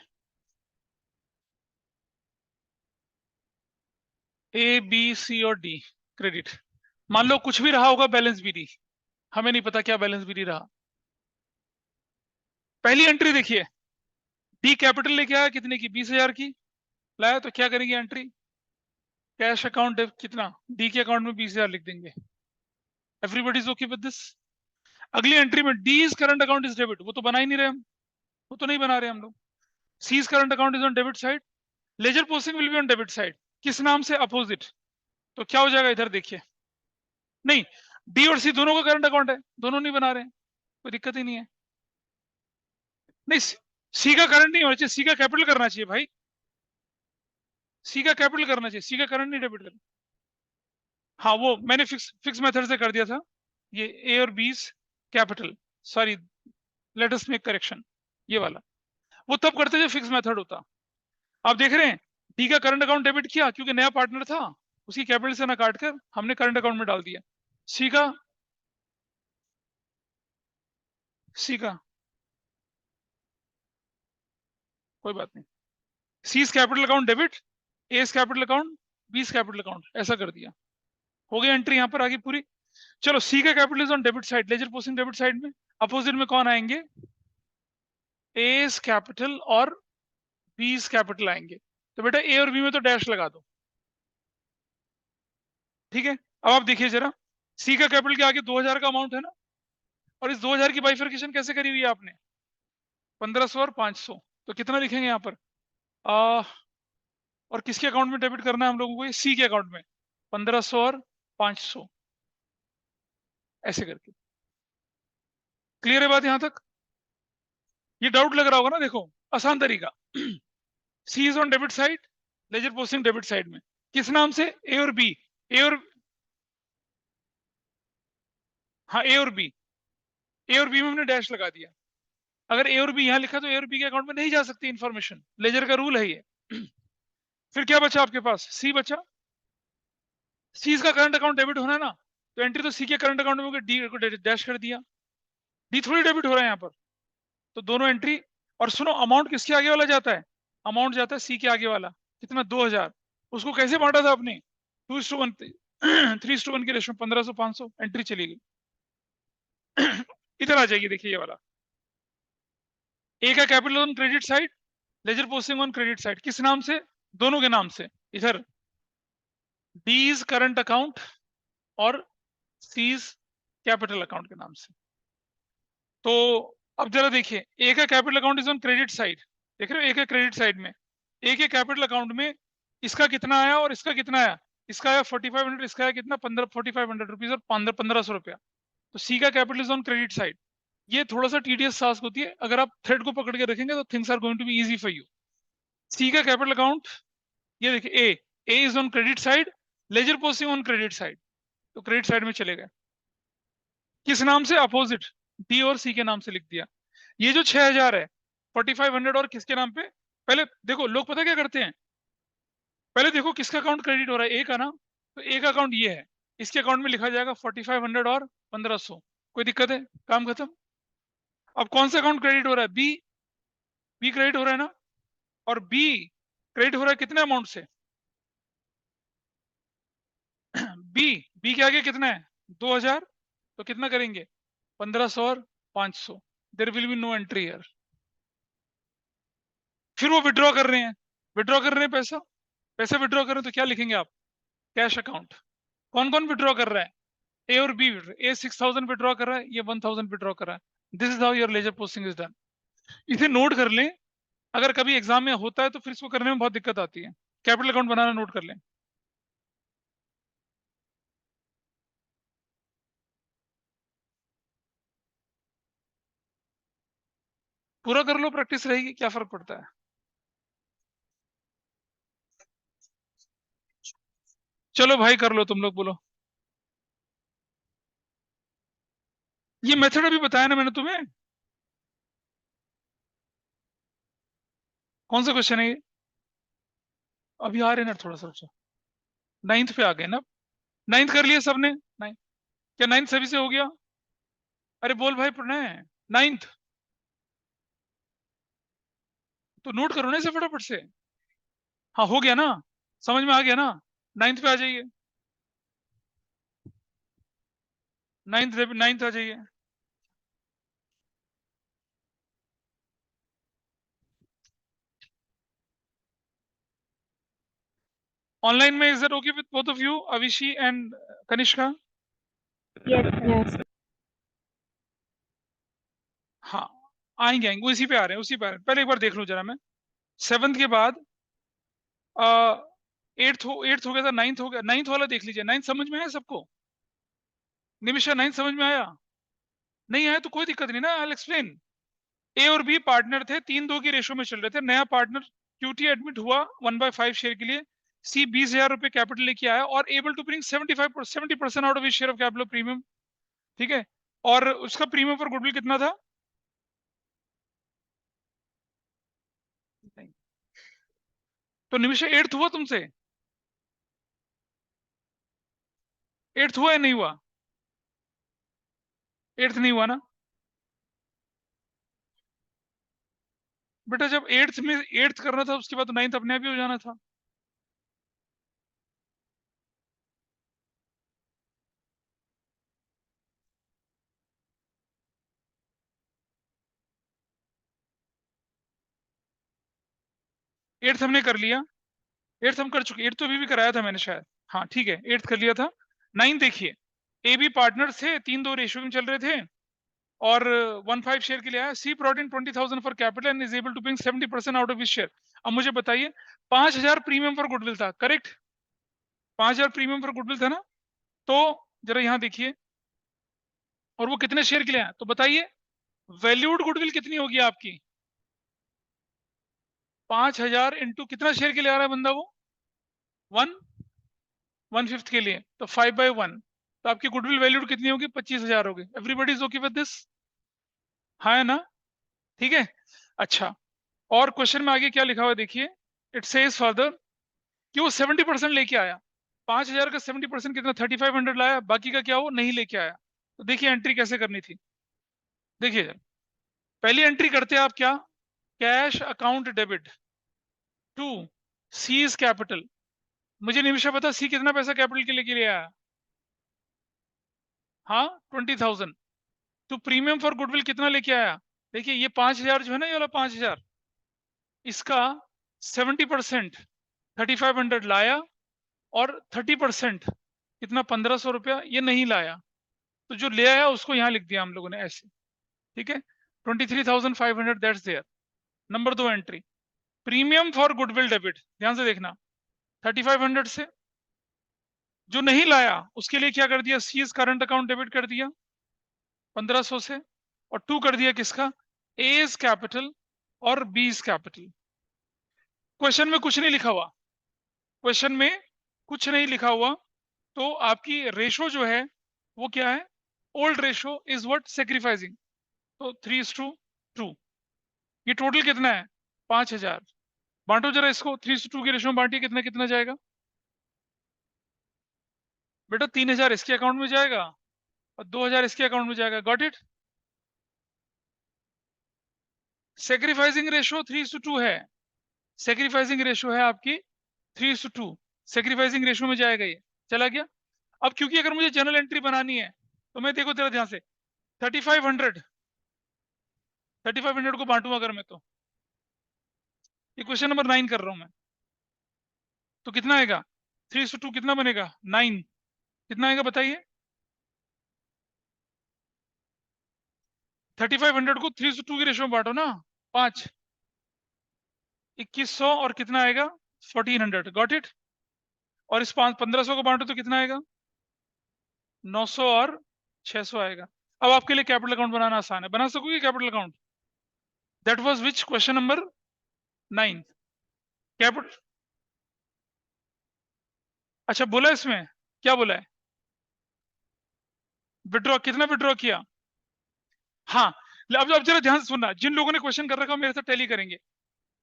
ए बी सी और डी क्रेडिट, मान लो कुछ भी रहा होगा बैलेंस बीडी, हमें नहीं पता क्या बैलेंस बीडी रहा। पहली एंट्री देखिए, डी कैपिटल लेके आया कितने की, 20,000 की लाया, तो क्या करेंगे एंट्री, कैश अकाउंट कितना, डी के अकाउंट में 20,000 लिख देंगे। Everybody is okay with this. अगली एंट्री में D is current account is debit, वो तो बना ही नहीं रहे हम, वो तो नहीं बना रहे हम लोग। C is current account is on debit side, ledger posting will be on debit side, किस नाम से, अपोजिट। तो क्या हो जाएगा इधर देखिए, नहीं, डी और सी दोनों का करंट अकाउंट है, दोनों नहीं बना रहे हैं, कोई दिक्कत ही नहीं है। नहीं, सी का करंट नहीं होना चाहिए, सी का कैपिटल करना चाहिए भाई, सी का कैपिटल करना चाहिए, सी का करंट नहीं डेबिट करना। हाँ वो मैंने फिक्स फिक्स मेथड से कर दिया था, ये ए और B capital, sorry, let us make correction, ये वाला वो तब करते जब फिक्स मेथड होता। आप देख रहे हैं, डी का करंट अकाउंट डेबिट किया क्योंकि नया पार्टनर था, उसकी कैपिटल से ना काट कर हमने करंट अकाउंट में डाल दिया। सी का, सी का कोई बात नहीं, C capital account debit, A capital account, B capital account, ऐसा कर दिया, हो गई एंट्री यहाँ पर आगे पूरी। चलो सी का capital is on debit side, ledger posting debit side में, अपोजिट में कौन आएंगे, ए कैपिटल और बी कैपिटल आएंगे। तो बेटा ए और बी में तो डैश लगा दो, ठीक है। अब आप देखिए जरा, सी का कैपिटल के आगे 2,000 का अमाउंट है ना, और इस 2,000 की बाइफर्केशन कैसे करी हुई है आपने, 1,500 और 500, तो कितना लिखेंगे यहाँ पर, आ, और किसके अकाउंट में डेबिट करना है हम लोगों को, ये सी के अकाउंट में, 1,500 और 500, ऐसे करके। क्लियर है बात यहाँ तक, ये डाउट लग रहा होगा ना, देखो आसान तरीका, C is on debit side, ledger posting debit side में, किस नाम से? ए और बी। ए और हाँ, ए और बी। ए और बी में हमने डैश लगा दिया। अगर ए और बी यहां लिखा तो ए और बी के अकाउंट में नहीं जा सकती इंफॉर्मेशन, लेजर का रूल है ये। फिर क्या बचा आपके पास? सी बचा। सी का करंट अकाउंट डेबिट होना है ना, तो एंट्री तो सी के करंट अकाउंट में होगी, डी को डैश कर दिया। डी थोड़ी डेबिट हो रहा है यहाँ पर, तो दोनों एंट्री। और सुनो, अमाउंट किसके आगे वाला जाता है? अमाउंट जाता है सी के आगे वाला, कितना? 2000। उसको कैसे बांटा था आपने? 2:1, 3:1 के रेशो, 1500 500, एंट्री चली गई। इधर आ जाइए, देखिए ये वाला। ए का capital on credit side, ledger posting on credit side, किस नाम से? दोनों के नाम से। इधर डी इज करंट अकाउंट और सी इज कैपिटल अकाउंट के नाम से। तो अब जरा देखिए, ए का capital account is on credit side, देख रहे हो? ए का क्रेडिट साइड में, ए के कैपिटल अकाउंट में इसका कितना आया और इसका कितना आया? इसका आया 4500, इसका आया कितना? 4500 रुपीज और 1500 रुपया। तो सी का capital is on credit side. ये थोड़ा सा टीडीएस टास्क होती है, अगर आप थ्रेड को पकड़ के रखेंगे तो things are going to be easy for you. C का कैपिटल अकाउंट, ये देखिए, A is on credit side, ledger posting on credit side, तो क्रेडिट साइड में चले गए। किस नाम से? अपोजिट, डी और सी के नाम से लिख दिया। ये जो 6000 है, 4500 और किसके नाम पे? पहले देखो, लोग पता क्या करते हैं, पहले देखो किसका अकाउंट क्रेडिट हो रहा है, ए का ना, तो ए का अकाउंट ये है, इसके अकाउंट में लिखा जाएगा 4500 और 1500। कोई दिक्कत है? काम खत्म। अब कौन सा अकाउंट क्रेडिट हो रहा है? बी। बी क्रेडिट हो रहा है ना, और बी क्रेडिट हो रहा है कितने अमाउंट से? बी, बी के आगे कितना है? 2000, तो कितना करेंगे? 1500 और 500। There will be no entry here. फिर वो विड्रॉ कर रहे हैं, विड्रॉ कर रहे हैं पैसा, पैसे विड्रॉ कर रहे हैं, तो क्या लिखेंगे आप? Cash account. कौन कौन विड्रॉ कर रहा है? ए और बी। ए 6000 विड्रॉ कर रहा है, ये 1000 विड्रॉ कर रहा है। This is how your ledger posting is done. इसे नोट कर लें, अगर कभी एग्जाम में होता है तो फिर इसको करने में बहुत दिक्कत आती है। कैपिटल अकाउंट बनाना नोट कर लें। पूरा कर लो, प्रैक्टिस रहेगी, क्या फर्क पड़ता है। चलो भाई, कर लो, तुम लोग बोलो। ये मेथड अभी बताया ना मैंने तुम्हें। कौन सा क्वेश्चन है ये? अभी आ रहे ना, थोड़ा सा रुको। 9th पे आ गए ना? 9th कर लिया सबने? 9, क्या 9th सभी से हो गया? अरे बोल भाई, प्रणय। 9th, तो नोट करो ना इसे फटाफट से। हाँ, हो गया ना? समझ में आ गया ना? 9th पे आ जाइए। 9th आ जाइए। ऑनलाइन में is that okay with both of you, Avishi and Kanishka? Yes, yes. हाँ, आएंगे आएंगे, उसी पे आ रहे हैं, उसी पे आ रहे हैं। पहले एक बार देख लूं जरा मैं। 7th के बाद 8th हो गया था, 9th हो गया। 9th वाला देख लीजिए। 9th समझ में आया सबको? निमिषा, 9th समझ में आया? नहीं आया तो कोई दिक्कत नहीं ना, आई एक्सप्लेन। ए और बी पार्टनर थे, 3-2 की रेशो में चल रहे थे। नया पार्टनर क्यूटी एडमिट हुआ 1/5 शेयर के लिए। सी 20,000 रुपए कैपिटल लेके आया और able to bring 70% out of his share of capital premium. ठीक है, और उसका प्रीमियम पर गुडविल कितना था? नहीं। तो निमिषा, 8th हुआ तुमसे? 8th हुआ या नहीं हुआ? 8th नहीं हुआ ना बेटा? जब 8th करना था, उसके बाद तो 9th अपने आप ही हो जाना था। एट्थ हमने कर लिया, 8th हम कर चुके। 8th तो अभी भी कराया था मैंने शायद। हाँ ठीक है, 8th कर लिया था। 9th देखिए, ए बी पार्टनर्स थे, 3-2 रेशियो में चल रहे थे, और 1/5 शेयर के लिए आया। C brought in 20,000 for capital and is able to bring 70% out of his share. अब मुझे बताइए, 5,000 प्रीमियम फॉर गुडविल था, करेक्ट? 5,000 प्रीमियम फॉर गुडविल था ना? तो जरा यहाँ देखिए, और वो कितने शेयर के लिए आया, तो बताइए वैल्यूड गुडविल कितनी होगी आपकी? 5,000 इंटू कितना शेयर के लिए आ रहा है बंदा वो 1/5 के लिए, तो 5/1, तो आपकी गुडविल वैल्यू कितनी होगी 25,000 होगी। Everybody is okay with this, हाँ है ना? ठीक है। अच्छा, और क्वेश्चन में आगे क्या लिखा हुआ है देखिए, इट सेज फर्दर कि वो 70% लेके आया, 5,000 का 70% कितना 3,500 लाया, बाकी का क्या वो नहीं लेके आया। तो देखिए एंट्री कैसे करनी थी। देखिए पहली एंट्री करते हैं आप क्या, cash account debit to C's capital. मुझे निमिषा पता सी कितना पैसा कैपिटल के लिए आया, हाँ 20,000। तो प्रीमियम फॉर गुडविल कितना लेके आया, देखिए ये 5,000 जो है ना, ये वाला 5,000, इसका 70% 3,500 लाया, और 30% कितना 1,500 रुपया ये नहीं लाया। तो जो ले आया उसको यहाँ लिख दिया हम लोगों ने ऐसे, ठीक है, 23,500 that's there. Number 2 entry, premium for goodwill debit, ध्यान से देखना, 3,500 से जो नहीं लाया उसके लिए क्या कर दिया, सीज करंट अकाउंट डेबिट कर दिया 1,500 से, और 2 कर दिया किसका, एज कैपिटल और बीज कैपिटल। क्वेश्चन में कुछ नहीं लिखा हुआ, क्वेश्चन में कुछ नहीं लिखा हुआ, तो आपकी रेशो जो है वो क्या है, old ratio is what sacrificing, तो 3:2। ये टोटल कितना है 5,000, बांटो जरा इसको, 3:2 की रेशो में बांटिए, कितना कितना जाएगा बेटा, 3,000 इसके अकाउंट में जाएगा और 2,000 इसके अकाउंट में जाएगा, गॉट इट। सेक्रीफाइसिंग रेशो 3:2 है, सेक्रीफाइसिंग रेशो है आपकी 3:2, सेक्रीफाइसिंग रेशो में जाएगा ये, चला गया। अब क्योंकि अगर मुझे जनरल एंट्री बनानी है तो मैं, देखो तेरा ध्यान से, 3,500 को बांटूं अगर मैं, तो ये क्वेश्चन नंबर 9 कर रहा हूं मैं, तो कितना आएगा 3:2 कितना बनेगा 9, कितना आएगा बताइए, 3,500 को 3:2 की रेशो में बांटो ना, 5, 2,100, और कितना आएगा 1,400, गॉट इट। और इस 1,500 को बांटो तो कितना आएगा 900 और 600 आएगा। अब आपके लिए कैपिटल अकाउंट बनाना आसान है, बना सकोगे capital account, that was which question number 9, capital. अच्छा बोला इसमें, क्या बोला है, विड्रॉ, कितना विड्रॉ किया, हाँ। अब जरा ध्यान से सुनना, जिन लोगों ने क्वेश्चन कर रखा मेरे साथ टैली करेंगे।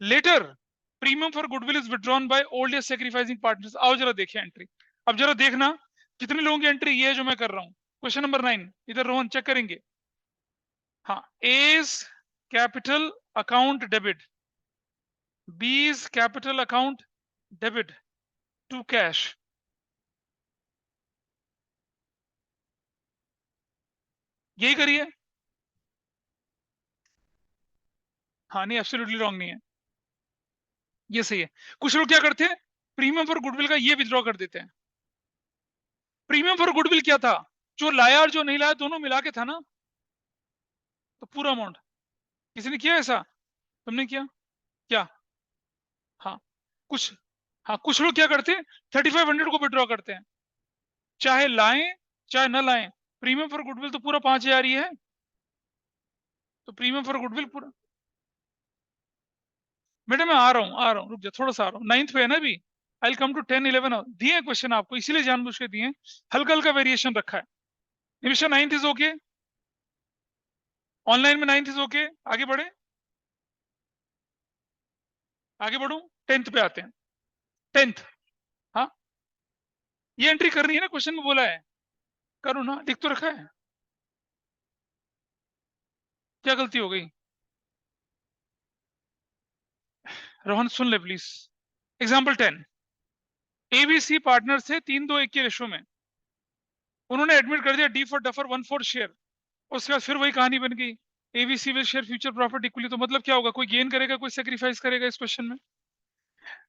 Later premium for goodwill is withdrawn by old as sacrificing partners, आओ जरा देखिए एंट्री। अब जरा देखना कितने लोगों की एंट्री ये है जो मैं कर रहा हूं, क्वेश्चन नंबर 9, इधर रोहन चेक करेंगे, हाँ, A's capital account debit, B's capital account debit to cash, यही करिए, हाँ नहीं एब्सोल्युटली रॉन्ग नहीं है, ये सही है। कुछ लोग क्या करते हैं, प्रीमियम फॉर गुडविल का ये विड्रॉ कर देते हैं। प्रीमियम फॉर गुडविल क्या था, जो लाया और जो नहीं लाया दोनों मिला के था ना, तो पूरा अमाउंट, किसी ने किया ऐसा, तुमने किया क्या, हाँ कुछ, हाँ कुछ लोग क्या करते हैं 3,500 को विड्रॉ करते हैं, चाहे लाएं चाहे ना लाएं, प्रीमियम फॉर गुडविल तो पूरा 5,000 ही है, तो प्रीमियम फॉर गुडविल पूरा, बेटा मैं आ रहा हूँ रुक जा, थोड़ा सा आ रहा हूँ, 9th पे है ना अभी, आई विल कम टू 10 11 दिए क्वेश्चन आपको, इसीलिए जानबूझ के दिए, हल्का हल्का वेरिएशन रखा है। Nimisha 9th is okay, online में 9th इज ओके, आगे बढ़े, आगे बढ़ू, 10th पे आते हैं, 10th, हाँ ये एंट्री करनी है ना, क्वेश्चन में बोला है, करो ना, लिख तो रखा है, क्या गलती हो गई, रोहन सुन ले प्लीज। एग्जाम्पल 10, एबीसी पार्टनर से 3-2-1 के रेशो में, उन्होंने एडमिट कर दिया डी फॉर डफर 1/4 शेयर, उसके बाद फिर वही कहानी बन गई, ABC will share future profit equally, तो मतलब क्या होगा, कोई गेन करेगा कोई सेक्रीफाइस करेगा इस क्वेश्चन में,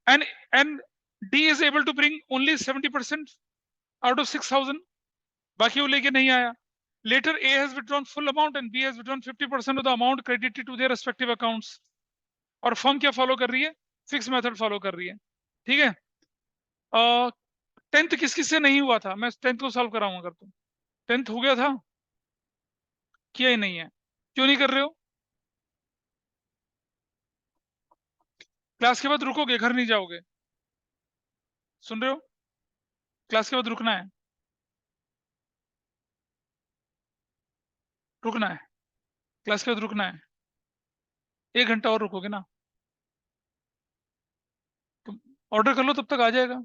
and D is able to bring only 70% out of 6,000, बाकी वो लेके नहीं आया। Later A has withdrawn full amount and B has withdrawn 50% of the amount credited to their respective accounts, और फर्म क्या फॉलो कर रही है, फिक्स मेथड फॉलो कर रही है, ठीक है। 10th किस किस से नहीं हुआ था, मैं 10th को सॉल्व कराऊंगा, अगर तुम 10th हो गया था, किया ही नहीं है, क्यों नहीं कर रहे हो, क्लास के बाद रुकोगे, घर नहीं जाओगे? सुन रहे हो? क्लास के बाद रुकना है, रुकना है, क्लास के बाद रुकना है। 1 घंटा और रुकोगे ना? तो ऑर्डर कर लो, तब तक आ जाएगा।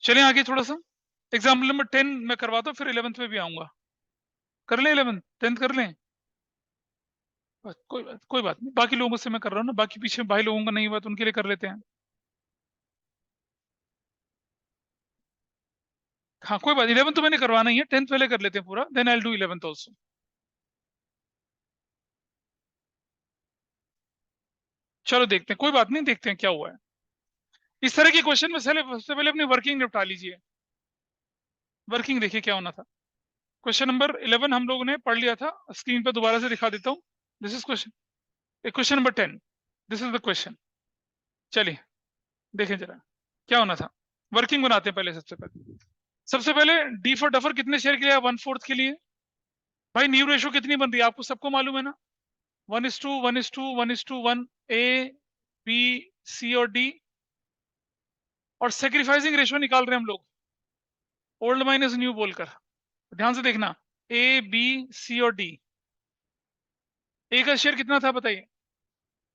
चलें आगे थोड़ा सा। एग्जाम्पल नंबर 10 मैं करवाता हूँ, फिर 11th में भी आऊंगा। कर लें 11th 10th कर लें? बस कोई बात नहीं, बाकी लोगों से मैं कर रहा हूँ ना, बाकी पीछे भाई लोगों का नहीं हुआ तो उनके लिए कर लेते हैं। हाँ कोई बात, 11th तो मैंने करवाना ही है, 10th पहले कर लेते हैं पूरा, then I will do 11th also. चलो देखते हैं, कोई बात नहीं, देखते हैं क्या हुआ है। इस तरह के क्वेश्चन में सबसे पहले अपनी वर्किंग निपटा लीजिए। वर्किंग देखिए क्या होना था। क्वेश्चन नंबर 11 हम लोगों ने पढ़ लिया था, स्क्रीन पर दोबारा से दिखा देता हूँ। This is question, question number 10, this is the question. चलिए देखें जरा क्या होना था। वर्किंग बनाते हैं पहले। सबसे पहले डी फॉर डफर कितने शेयर के लिए? 1/4 के लिए। भाई न्यू रेशो कितनी बन रही है आपको सबको मालूम है ना? 1:1:1:1:1, ए बी सी और डी। और सेक्रीफाइसिंग रेशो निकाल रहे हैं हम लोग, ओल्ड माइनस न्यू बोलकर। ध्यान से देखना, ए बी सी और डी। ए का शेयर कितना था बताइए?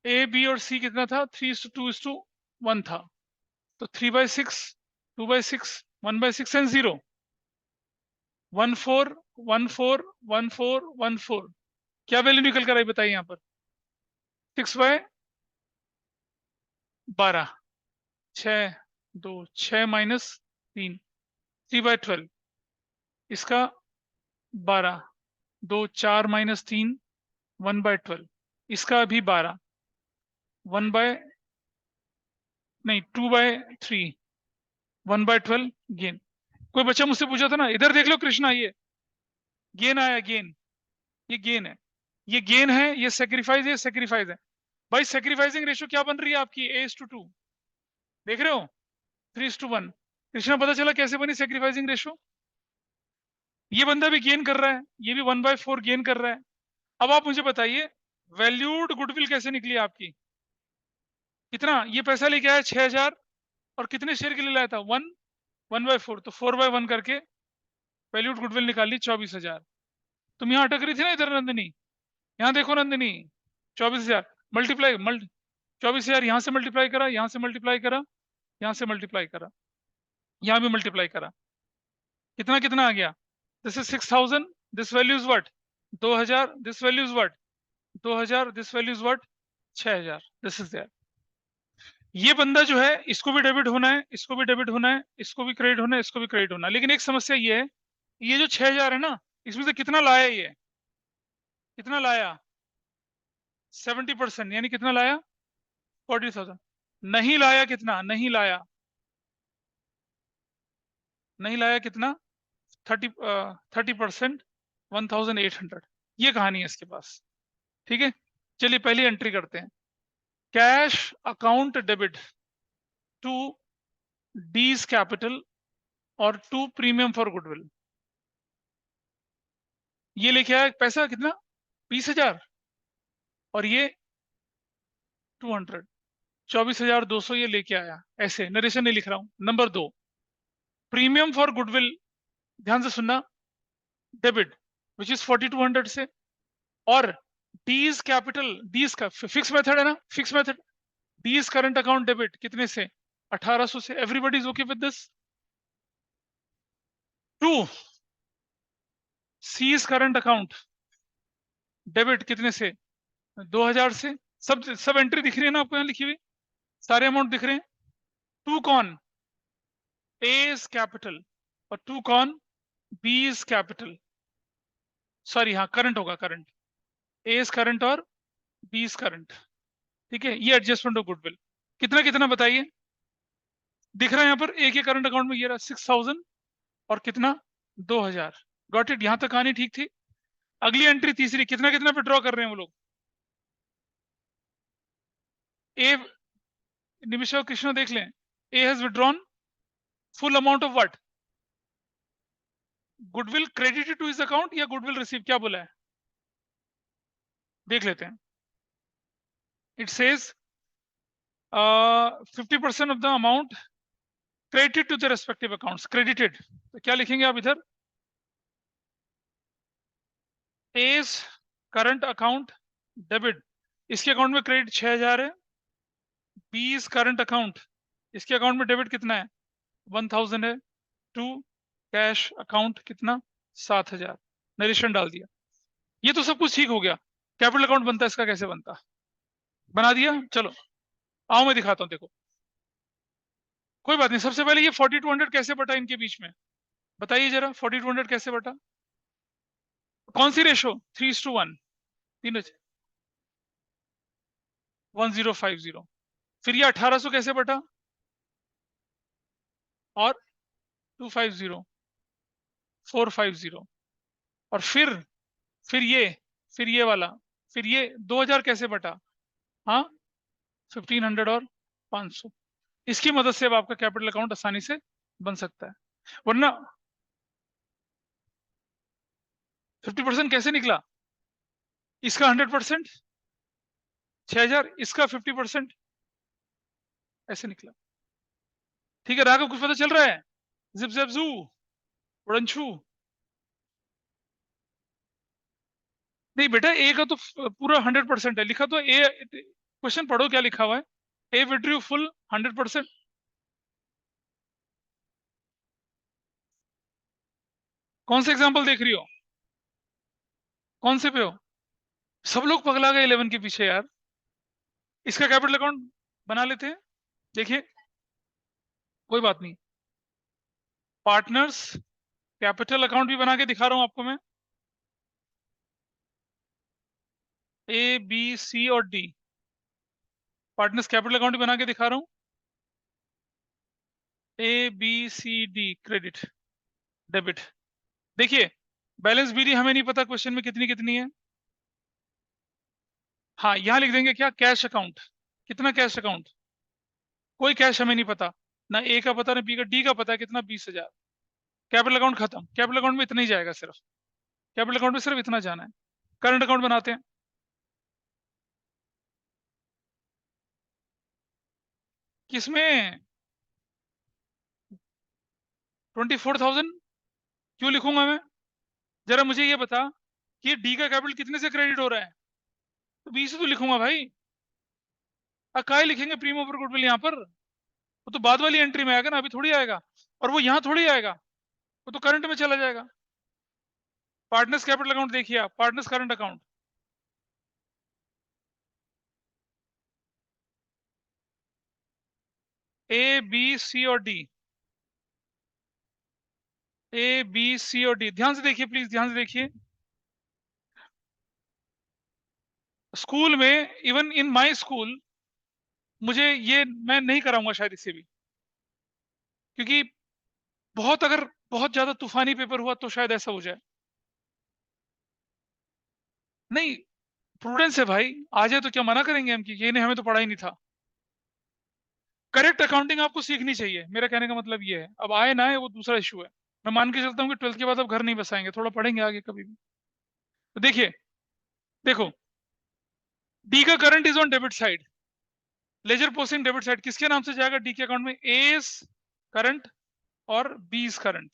ए बी और सी कितना था? 3:2:1 था। तो 3/6, 2/6, 1/6 एंड 0। 1/4, 1/4, 1/4, 1/4। क्या वैल्यू निकल कर आई बताइए यहाँ पर? 6/12। 6 माइनस 3, 3/12। इसका 12, 4 माइनस 3, 1/12। इसका भी 12, 1 बाय नहीं 2/3, 1/12 गेन। कोई बच्चा मुझसे पूछा था ना, इधर देख लो कृष्णा, ये गेन आया, गेन। ये गेन है, ये गेन है, ये सेक्रीफाइस है, सेक्रीफाइस है। भाई सेक्रीफाइसिंग रेशियो क्या बन रही है आपकी? A:2। देख रहे हो? 3:1। कृष्णा पता चला कैसे बनी सेक्रीफाइसिंग रेशियो? ये बंदा भी गेन कर रहा है, ये भी 1/4 गेन कर रहा है। अब आप मुझे बताइए, वैल्यूड गुडविल कैसे निकली आपकी? कितना ये पैसा लेके आया? 6,000। और कितने शेयर के लिए लाया था? 1/4, तो 4/1 करके वैल्यूड गुडविल निकाल ली 24,000। तुम यहाँ अटक रही थी ना इधर नंदिनी, यहाँ देखो नंदिनी, 24,000 मल्टीप्लाई 24,000 यहाँ से मल्टीप्लाई करा, यहाँ से मल्टीप्लाई करा, यहाँ से मल्टीप्लाई करा, यहाँ भी मल्टीप्लाई करा। कितना कितना आ गया? This is 6,000, this value is what? 2,000, this value is what? 2,000, this value is what? 6,000। This is there. ये बंदा जो है, इसको भी डेबिट होना है, इसको भी डेबिट होना है, इसको भी क्रेडिट होना है, इसको भी क्रेडिट होना है। लेकिन एक समस्या ये है, ये जो 6,000 है ना, इसमें से कितना लाया? ये कितना लाया? 70%, यानी कितना लाया? 40,000। नहीं लाया कितना? नहीं लाया, नहीं लाया कितना? 30%, 1,800। ये कहानी है इसके पास। ठीक है, चलिए पहली एंट्री करते हैं। Cash account debit to D's capital और टू प्रीमियम फॉर गुडविल। ये लेके आया पैसा कितना? 20,000। और ये 200, 24,200 ये लेके आया। ऐसे नरेशन नहीं लिख रहा हूं। नंबर 2, प्रीमियम फॉर गुडविल, ध्यान से सुनना, डेबिट विच इज 4,200 से। और डीज कैपिटल, डीज का फिक्स मेथड है ना, fix method. D's current account debit कितने से? 1,800 से। Everybody is okay with this? 2, C's current account debit कितने से? 2,000 से। सब एंट्री दिख रही है ना आपको यहाँ लिखी हुई? सारे अमाउंट दिख रहे हैं। 2 कौन? A's capital. और 2 कौन? B's capital. सॉरी हाँ, करंट होगा, करंट। एज करंट और बीज करंट। ठीक है, ये एडजस्टमेंट ऑफ गुडविल। कितना कितना बताइए? दिख रहा है यहाँ पर, एक ही करंट अकाउंट में ये रहा 6,000 और कितना? 2,000। Got it? यहां तक कहानी ठीक थी। अगली एंट्री तीसरी, कितना कितना विड्रॉ कर रहे हैं वो लोग? ए, निमिषा और कृष्णा देख लें। A has withdrawn full amount of what? Goodwill credited to his account या गुडविल रिसीव? क्या बोला है? देख लेते हैं। It says 50% of the amount credited to the respective accounts. Credited तो क्या लिखेंगे आप इधर? एज करंट अकाउंट डेबिट, इसके अकाउंट में क्रेडिट 6000 है। बी इज करंट अकाउंट, इसके अकाउंट में डेबिट कितना है? 1000 है। टू कैश अकाउंट कितना? 7000। नरेशन डाल दिया। ये तो सब कुछ ठीक हो गया। कैपिटल अकाउंट बनता है, इसका कैसे बनता? बना दिया। चलो आओ मैं दिखाता हूं, देखो। कोई बात नहीं, सबसे पहले ये 4200 कैसे बटा इनके बीच में? बताइए जरा, 4200 कैसे बटा? कौन सी रेशो? 3:1। तीनों 1050। फिर ये 1800 कैसे बटा? और 250 450। और फिर ये वाला, फिर ये 2000 कैसे बटा? हाँ, 1500 और 500। इसकी मदद से अब आपका कैपिटल अकाउंट आसानी से बन सकता है। वरना 50% कैसे निकला? इसका 100% 6000, इसका 50% ऐसे निकला। ठीक है राघव, कुछ पता चल रहा है? जिप जैप जू, उड़नछू। नहीं बेटा, ए का तो पूरा 100% है लिखा। तो ए क्वेश्चन पढ़ो क्या लिखा हुआ है। ए विड्रू फुल 100%। कौन सा एग्जाम्पल देख रही हो? कौन से पे हो? सब लोग पगला गए 11 के पीछे यार। इसका कैपिटल अकाउंट बना लेते हैं। देखिए, कोई बात नहीं। पार्टनर्स कैपिटल अकाउंट भी बना के दिखा रहा हूं आपको मैं। ए बी सी और डी, पार्टनर्स कैपिटल अकाउंट भी बना के दिखा रहा हूं। A B C D credit debit. देखिए, बैलेंस बीडी हमें नहीं पता क्वेश्चन में कितनी कितनी है। हाँ, यहां लिख देंगे क्या? Cash account. कितना कैश अकाउंट? कोई कैश हमें नहीं पता, ना ए का पता ना बी का। डी का पता है कितना? 20,000। कैपिटल अकाउंट खत्म। कैपिटल अकाउंट में इतना ही जाएगा सिर्फ। कैपिटल अकाउंट में सिर्फ इतना जाना है। करंट अकाउंट बनाते हैं। किसमें? 24,000 क्यों लिखूंगा मैं? जरा मुझे ये बता कि डी का कैपिटल कितने से क्रेडिट हो रहा है? तो 20 से तो लिखूंगा भाई। काय लिखेंगे प्रीमियम ओवर गुडविल यहाँ पर? वो तो बाद वाली एंट्री में आएगा ना, अभी थोड़ी आएगा। और वो यहाँ थोड़ी आएगा, वो तो करंट में चला जाएगा। पार्टनर्स कैपिटल अकाउंट देखिए आप, partners current account. A B C और डी, ए बी सी और डी, ध्यान से देखिए प्लीज, ध्यान से देखिए। स्कूल में, इवन इन माय स्कूल, मुझे ये मैं नहीं कराऊंगा शायद इससे भी, क्योंकि अगर बहुत ज्यादा तूफानी पेपर हुआ तो शायद ऐसा हो जाए। नहीं, प्रूडेंस है भाई। आ जाए तो क्या मना करेंगे हम कि ये नहीं, हमें तो पढ़ा ही नहीं था। करेक्ट अकाउंटिंग आपको सीखनी चाहिए, मेरा कहने का मतलब ये है। अब आए ना आए वो दूसरा इशू है। मैं मान के चलता हूँ कि 12th के बाद अब घर नहीं बसाएंगे, थोड़ा पढ़ेंगे आगे कभी भी। तो देखिए, देखो, डी का current is on debit side, ledger posting debit side. किसके नाम से जाएगा डी के अकाउंट में? एज करंट और बीज करंट।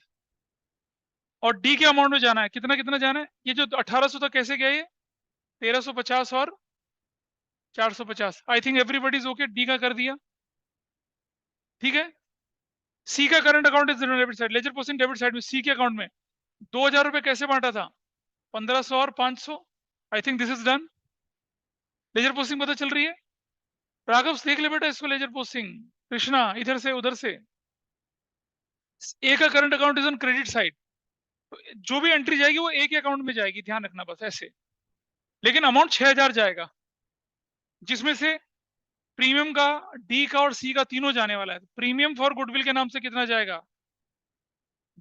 और डी के अमाउंट में जाना है, कितना कितना जाना है? ये जो 1800 था कैसे गया ये? 1350 और 450। I think everybody is okay, D का कर दिया। ठीक है। सी का current account is debit side, ledger posting debit side में। सी के अकाउंट में 2000 रुपए कैसे बांटा था? 1500 और 500। I think this is done. Ledger posting पता चल रही है? राघव देख ले बेटा इसको, लेजर पोस्टिंग। कृष्णा इधर से उधर से। ए का current account is on credit side, जो भी एंट्री जाएगी वो ए के अकाउंट में जाएगी, ध्यान रखना बस ऐसे। लेकिन अमाउंट 6000 जाएगा, जिसमें से प्रीमियम का, डी का और सी का तीनों जाने वाला है। प्रीमियम फॉर गुडविल के नाम से कितना जाएगा?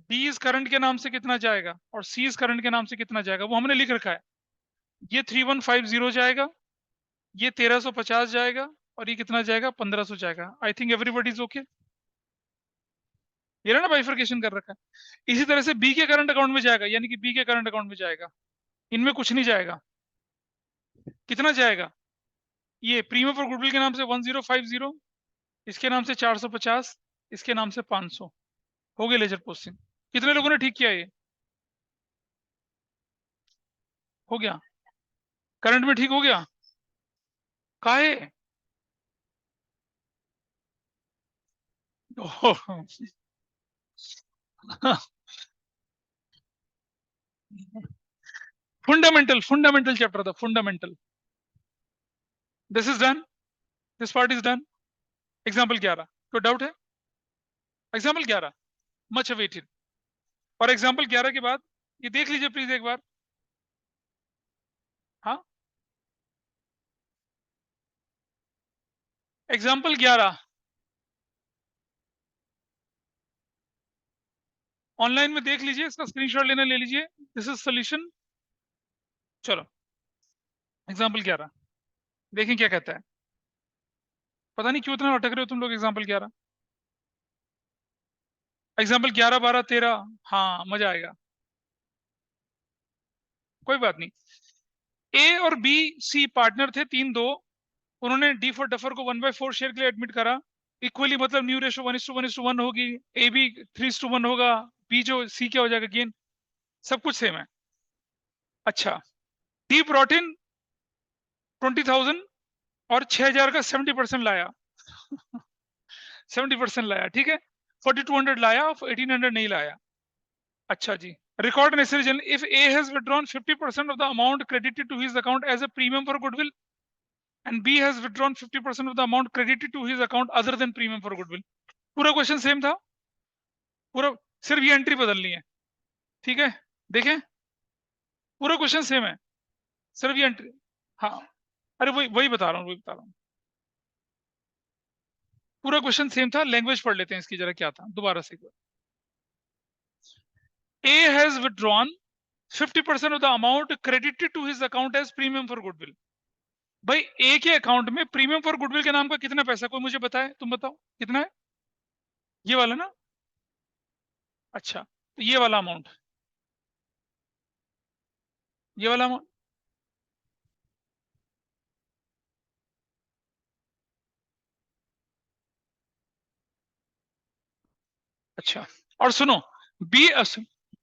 डी इज करंट के नाम से कितना जाएगा? और सी इज करंट के नाम से कितना जाएगा? वो हमने लिख रखा है। ये 3150 जाएगा, ये 1350 जाएगा, और ये कितना जाएगा? 1500 जाएगा। I think everybody is okay. ये ना बाइफर्केशन कर रखा है। इसी तरह से बी के करंट अकाउंट में जाएगा, यानी कि बी के करंट अकाउंट में जाएगा। इनमें कुछ नहीं जाएगा। कितना जाएगा? ये प्रीमियम फॉर गुडविल के नाम से 1050, इसके नाम से 450, इसके नाम से 500। हो गए लेजर पोस्टिंग। कितने लोगों ने ठीक किया? ये हो गया? करंट में ठीक हो गया? काहे? फंडामेंटल फंडामेंटल चैप्टर था, fundamental. This is done, this part is done. Example 11, कोई डाउट है? Example 11 much awaited. और एग्जाम्पल 11 के बाद ये देख लीजिए प्लीज एक बार। हाँ, एग्जाम्पल 11 ऑनलाइन में देख लीजिए, इसका स्क्रीनशॉट लेना ले लीजिए। This is solution. चलो एग्जाम्पल 11 देखें क्या कहता है। पता नहीं क्यों इतना अटक रहे हो तुम लोग। Example 11, example 11, 12, 13। हाँ मजा आएगा। कोई बात नहीं। ए और बी सी पार्टनर थे, 3-2। उन्होंने डी फॉर डफर को 1/4 शेयर के लिए एडमिट करा। इक्वली मतलब न्यू रेशो 1:1:1 होगी। ए बी 3:1 होगा। बी जो सी क्या हो जाएगा गेन। सब कुछ सेम है। अच्छा, डी ब्रॉट इन 20,000 और 6,000 का 70% लाया। 70% लाया, ठीक है। 4,200 लाया, 1,800 नहीं लाया। अच्छा जी, record necessary journal if A has withdrawn 50% of the amount credited to his account as a premium for goodwill and B has withdrawn 50% of the amount credited to his account other than premium for goodwill। पूरा question same था, पूरा, सिर्फ ये entry बदलनी है, ठीक है। देखें, पूरा क्वेश्चन सेम है, सिर्फ ये एंट्री। हाँ, अरे वही वही बता रहा हूँ, वही बता रहा हूँ। पूरा क्वेश्चन सेम था। लैंग्वेज पढ़ लेते हैं इसकी जरा, क्या था दोबारा से। A has withdrawn 50% of the amount credited to his account as premium for goodwill। भाई ए के अकाउंट में प्रीमियम फॉर गुडविल के नाम का कितना पैसा, कोई मुझे बताए, तुम बताओ कितना है? ये वाला ना? अच्छा, तो ये वाला अमाउंट, ये वाला अमाउंट। अच्छा, और सुनो, B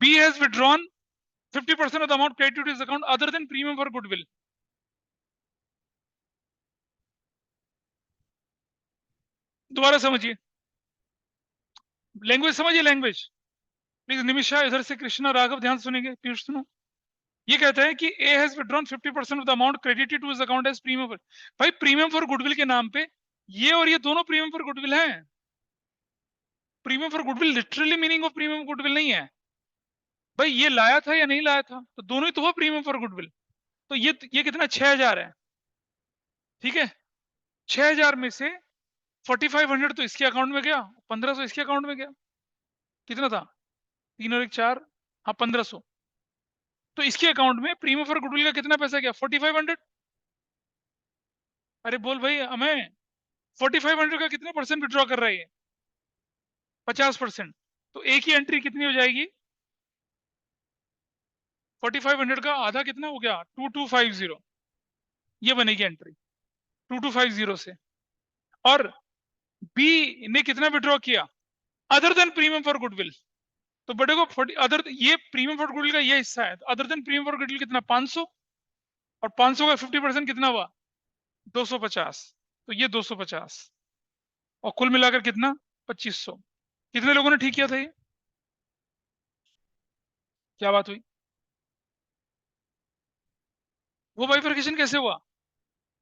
B has withdrawn 50% of the amount credited to his account other than premium for goodwill. दोबारा समझिए, लैंग्वेज समझिए, लैंग्वेज प्लीज। निमिषा, इधर से कृष्णा, राघव ध्यान से सुनेंगे, पीयूष सुनो। ये कहता है कि A has withdrawn 50% of the amount credited to his account as premium for. भाई प्रीमियम फॉर गुडविल के नाम पे ये और ये दोनों प्रीमियम फॉर गुडविल हैं। Premium for goodwill literally meaning of premium goodwill नहीं है। भाई ये लाया था या नहीं लाया था, तो दोनों ही तो हुआ प्रीमियम फॉर गुडविल। तो ये कितना, 6,000 है, ठीक है। 6,000 में से 4,500 तो इसके अकाउंट में गया, 1,500 इसके अकाउंट में गया। कितना था? 3 और 1 4, हाँ 1,500। तो इसके अकाउंट में प्रीमियम फॉर गुडविल का कितना पैसा गया? 4,500। अरे बोल भाई हमें, 4,500 का कितने परसेंट विड्रॉ कर रहा है ये? 50%। तो एक ही एंट्री कितनी हो जाएगी? 4,500 का आधा कितना हो गया? 2,250। ये बनेगी एंट्री 2,250 से। और बी ने कितना विड्रॉ किया other than premium for goodwill? तो बड़े को 40 अदर, ये प्रीमियम फॉर गुडविल का ये हिस्सा है, तो other than premium for goodwill कितना? 500। और 500 का 50% कितना हुआ? 250। तो ये 250 और कुल मिलाकर कितना? 2,500। कितने लोगों ने ठीक किया था ये? क्या बात हुई? वो बाइफरकेशन कैसे हुआ?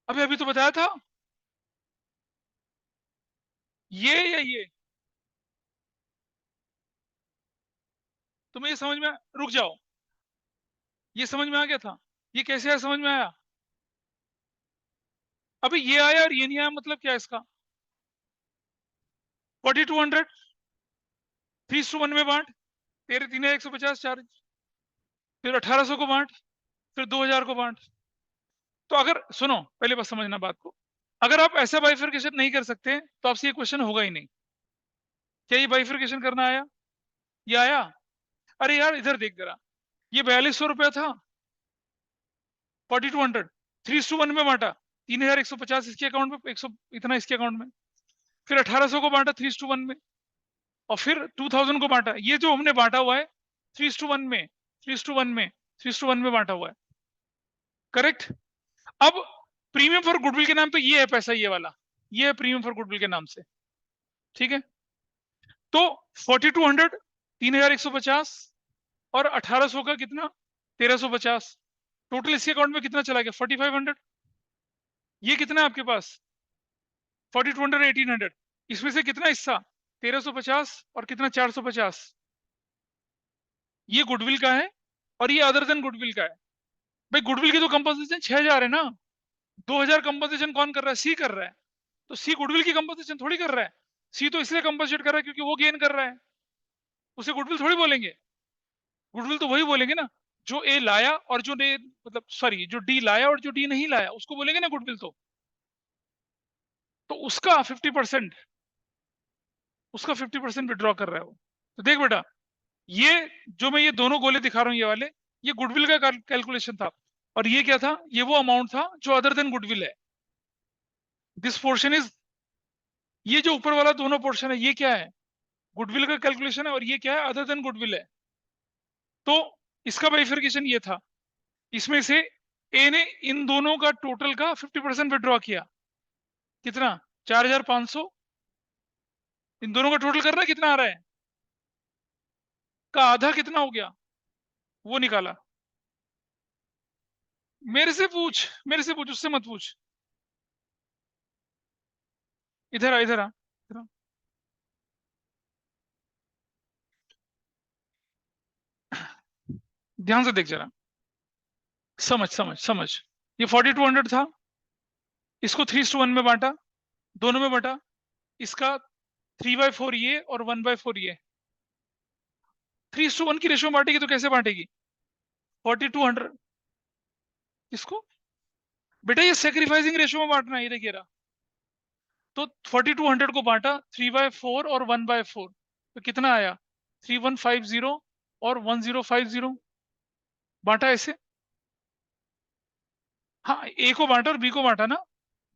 अभी अभी तो बताया था। ये या ये? तुम्हें ये समझ में रुक जाओ, ये समझ में आ गया था? ये कैसे आया, समझ में आया? अभी ये आया और ये नहीं आया, मतलब क्या है इसका? 4,200 3:1 में बांट, तेरे 3,150 चार्ज, फिर 1,800 को बांट, फिर 2,000 को बांट। तो अगर सुनो, पहले बस समझना बात को। अगर आप ऐसा बाइफरकेशन नहीं कर सकते तो आपसे ये क्वेश्चन होगा ही नहीं। क्या ये बाइफरकेशन करना आया? ये आया? अरे यार इधर देख जरा, ये 4,200 रुपया था, 4,200। 3:1 में बांटा, 3,150 इसके अकाउंट में, 100 इतना इसके अकाउंट में, फिर 1800 को बांटा 3:1 में, और फिर 2000 को बांटा। ये जो हमने बांटा हुआ है 3:1 में, 3:1 में, 3:1 में बांटा हुआ है, करेक्ट। अब प्रीमियम फॉर गुडविल के नाम पे ये है पैसा, ये वाला, ये है प्रीमियम फॉर गुडविल के नाम से, ठीक है। तो 4200, 3150 और 1800 का कितना, 1350, टोटल इसके अकाउंट में कितना चला गया, 4500। ये कितना है आपके पास, 4200, 1800, इसमें से कितना हिस्सा, 1350 और कितना 450, ये गुडविल का है और ये अदर देन गुडविल का है। भाई गुडविल की तो कंपनसेशन 6000 है ना, 2000 कंपनसेशन कौन कर रहा है, सी कर रहा है। तो सी गुडविल की कंपनसेशन थोड़ी कर रहा है, सी तो इसलिए कंपनसेट कर रहा है क्योंकि वो गेन कर रहा है, उसे गुडविल थोड़ी बोलेंगे। गुडविल तो वही बोलेंगे ना जो ए लाया और जो ने, मतलब सॉरी, जो डी लाया और जो डी नहीं लाया, उसको बोलेंगे ना गुडविल। तो उसका 50%, उसका 50% विड्रॉ कर रहा है वो। तो देख बेटा, ये जो मैं ये दोनों गोले दिखा रहा हूँ, ये वाले, ये गुडविल का कैलकुलेशन था, और ये क्या था, ये वो अमाउंट था जो अदर देन गुडविल है। दिस पोर्शन इज, ये जो ऊपर वाला दोनों पोर्शन है, ये क्या है, गुडविल का कैलकुलेशन है, और ये क्या है, अदर देन गुडविल है। तो इसका बाइफर्केशन ये था, इसमें से ए ने इन दोनों का टोटल का 50% विड्रॉ किया, कितना, 4500, इन दोनों का टोटल कर रहा है, कितना आ रहा है, का आधा कितना हो गया, वो निकाला। मेरे से पूछ, मेरे से पूछ, उससे मत पूछ। इधर आ, इधर आ, इधर आ। ध्यान से देख जरा, समझ समझ समझ। ये 4200 था, इसको 3:1 में बांटा, दोनों में बांटा, इसका 3/4 ये और 1/4 ये, 3:1 की रेशियो में बांटेगी तो कैसे बांटेगी, 4200, इसको बेटा ये सेक्रीफाइसिंग रेशियो में बांटना है, ये देखिए रहा। तो 4200 को बांटा 3/4 और 1/4, तो कितना आया, 3150 और 1050, बांटा ऐसे। हाँ, ए को बांटा और बी को बांटा ना,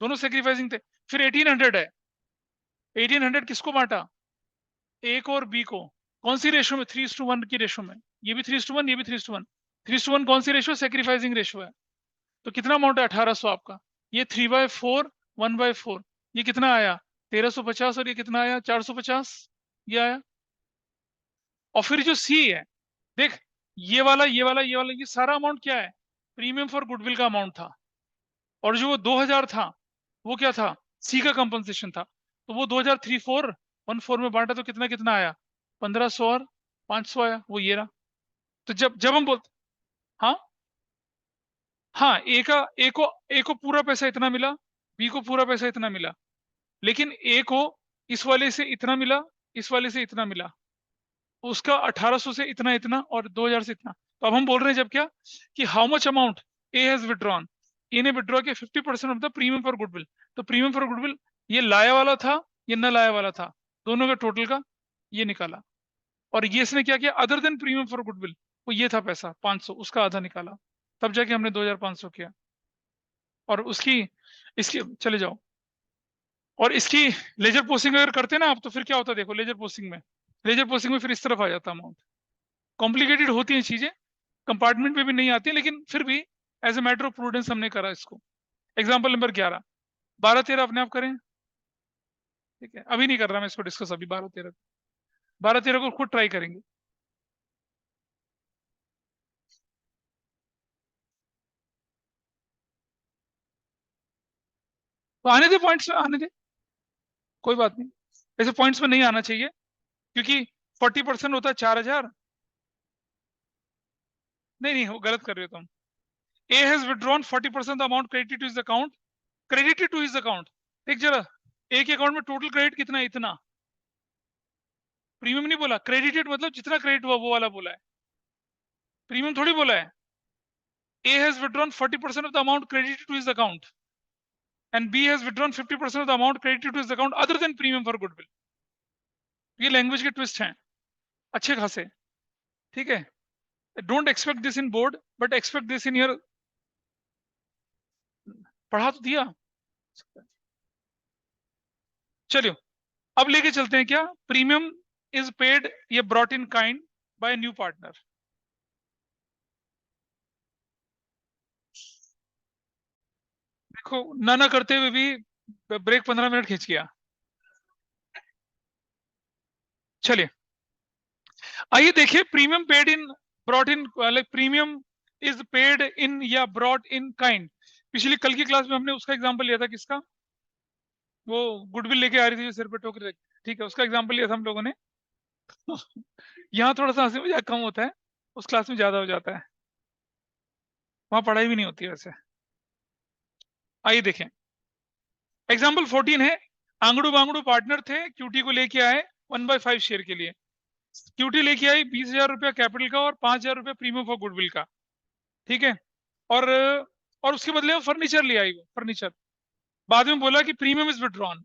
दोनों सेक्रीफाइसिंग थे। फिर 1800 है, 1800 किसको बांटा, ए को और बी को, कौन सी रेशो में, 3:1 की रेशो में, ये भी 3:1, ये भी 3:1, 3:1 कौन सी रेशो, सेक्रीफाइसिंग रेशो है। तो कितना अमाउंट है, 1800 आपका, ये 3/4, 1/4, ये कितना आया, 1350, और ये कितना आया, 450, ये आया। और फिर जो सी है, देख, ये वाला, ये वाला, ये वाला, ये सारा अमाउंट क्या है, प्रीमियम फॉर गुडविल का अमाउंट था, और जो वो 2000 था वो क्या था, सी का कंपनसेशन था। तो वो 2003,414 में बांटा, तो कितना कितना आया, 1500 और 500 आया, वो ये रहा। तो जब जब हम बोलते, हाँ, हाँ, ए को पूरा पैसा इतना मिला, बी को पूरा पैसा इतना मिला, लेकिन ए को इस वाले से इतना मिला, इस वाले से इतना मिला, उसका 1800 से इतना इतना और 2000 से इतना। तो अब हम बोल रहे हैं जब क्या, कि how much amount A has withdrawn, A ने विड्रॉ किया 50% of the premium for goodwill. तो प्रीमियम फॉर गुडविल ये लाया वाला था, ये न लाया वाला था, दोनों का टोटल का ये निकाला। और ये इसने क्या किया, other than premium for goodwill, वो ये था पैसा 500, उसका आधा निकाला, तब जाके हमने 2500 किया। और उसकी, इसकी चले जाओ, और इसकी लेजर पोस्टिंग अगर करते ना आप, तो फिर क्या होता है देखो, लेजर पोस्टिंग में, लेजर पोस्टिंग में फिर इस तरफ आ जाता अमाउंट। कॉम्प्लिकेटेड होती हैं चीजें, कंपार्टमेंट में भी नहीं आती, लेकिन फिर भी as a matter of prudence हमने करा इसको। एग्जाम्पल नंबर 11, 12-13 अपने आप करें, ठीक है, अभी नहीं कर रहा मैं इसको डिस्कस, अभी 12-13, 12-13 को खुद ट्राई करेंगे। तो आने दे पॉइंट्स में, आने दे, कोई बात नहीं, ऐसे पॉइंट्स में नहीं आना चाहिए, क्योंकि 40% होता है 4000, नहीं नहीं, वो गलत कर रहे हो तुम। A has withdrawn 40% amount credited to his account, credited to his account, एक जरा, ए के अकाउंट में टोटल क्रेडिट कितना है, इतना, प्रीमियम नहीं बोला, क्रेडिटेड मतलब जितना क्रेडिट हुआ वो वाला बोला है, प्रीमियम थोड़ी बोला है। A has withdrawn 40% of the amount credited to his account and B has withdrawn 50% of the amount credited to his account other than premium for goodwill. ये लैंग्वेज के ट्विस्ट हैं अच्छे खासे, ठीक है। Don't expect this in board, but expect this in your, पढ़ा तो दिया। चलिए अब लेके चलते हैं क्या, प्रीमियम इज पेड ये brought in kind by new partner. देखो ना ना करते हुए भी ब्रेक 15 मिनट खींच गया। चलिए आइए देखिए, premium paid in brought in like premium is paid in या ब्रॉट इन काइंड। पिछली कल की क्लास में हमने उसका एग्जांपल लिया था, किसका, वो गुडविल लेके आ रही थी जो सिर पे ठोक रही थी, ठीक है, उसका एग्जांपल लिया था हम लोगों ने। यहाँ थोड़ा सा हंसी मजाक कम होता है, उस क्लास में ज्यादा हो जाता है, वहां पढ़ाई भी नहीं होती वैसे। आइए देखें, एग्जाम्पल 14 है, आंगड़ू बांगड़ू पार्टनर थे, क्यूटी को लेके आए 1/5 शेयर के लिए। क्यूटी लेके आई 20,000 रुपया कैपिटल का और 5,000 रुपया प्रीमियम फॉर गुडविल का, ठीक है। और और उसके बदले वो फर्नीचर ले आई, वो फर्नीचर बाद में बोला कि प्रीमियम इज विड्रॉन।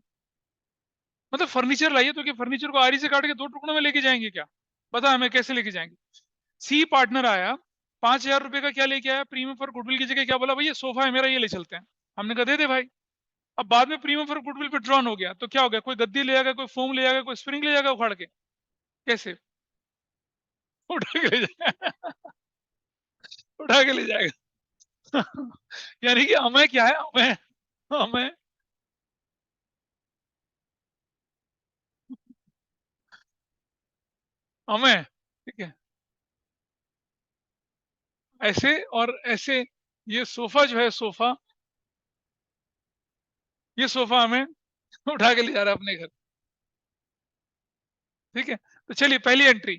मतलब फर्नीचर लाइए तो क्या फर्नीचर को आरी से काट के दो टुकड़ों में लेके जाएंगे क्या, बता हमें कैसे लेके जाएंगे। सी पार्टनर आया, 5,000 रुपए का क्या लेके आया प्रीमियम फॉर गुडविल की जगह, क्या बोला, भैया सोफा है मेरा, ये ले चलते हैं। हमने कहा दे दे भाई। अब बाद में प्रीमियम फॉर गुडविल पे ड्रॉन हो गया तो क्या हो गया, कोई गद्दी ले जाएगा, कोई फोम ले जाएगा, कोई स्प्रिंग ले जाएगा उखाड़ के, कैसे उठा के ले जाएगा। उठा के ले जाएगा। यानी कि हमें क्या है, हमें हमें हमें ठीक है, ऐसे और ऐसे। ये सोफा जो है, सोफा, ये सोफा हमें उठा के ले जा रहा है अपने घर, ठीक है। तो चलिए पहली एंट्री।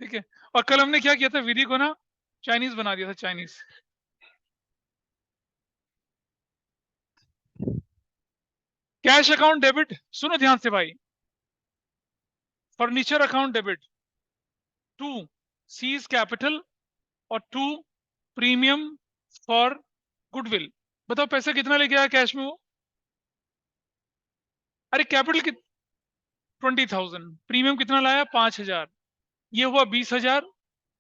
ठीक है। और कल हमने क्या किया था, विधि को ना चाइनीज बना दिया था, चाइनीज। कैश अकाउंट डेबिट, सुनो ध्यान से भाई, furniture account debit, to C's capital, और टू प्रीमियम फॉर गुडविल। बताओ पैसा कितना लेके आया कैश में वो, अरे कैपिटल की 20,000, प्रीमियम कितना लाया 5,000, ये हुआ 20,000,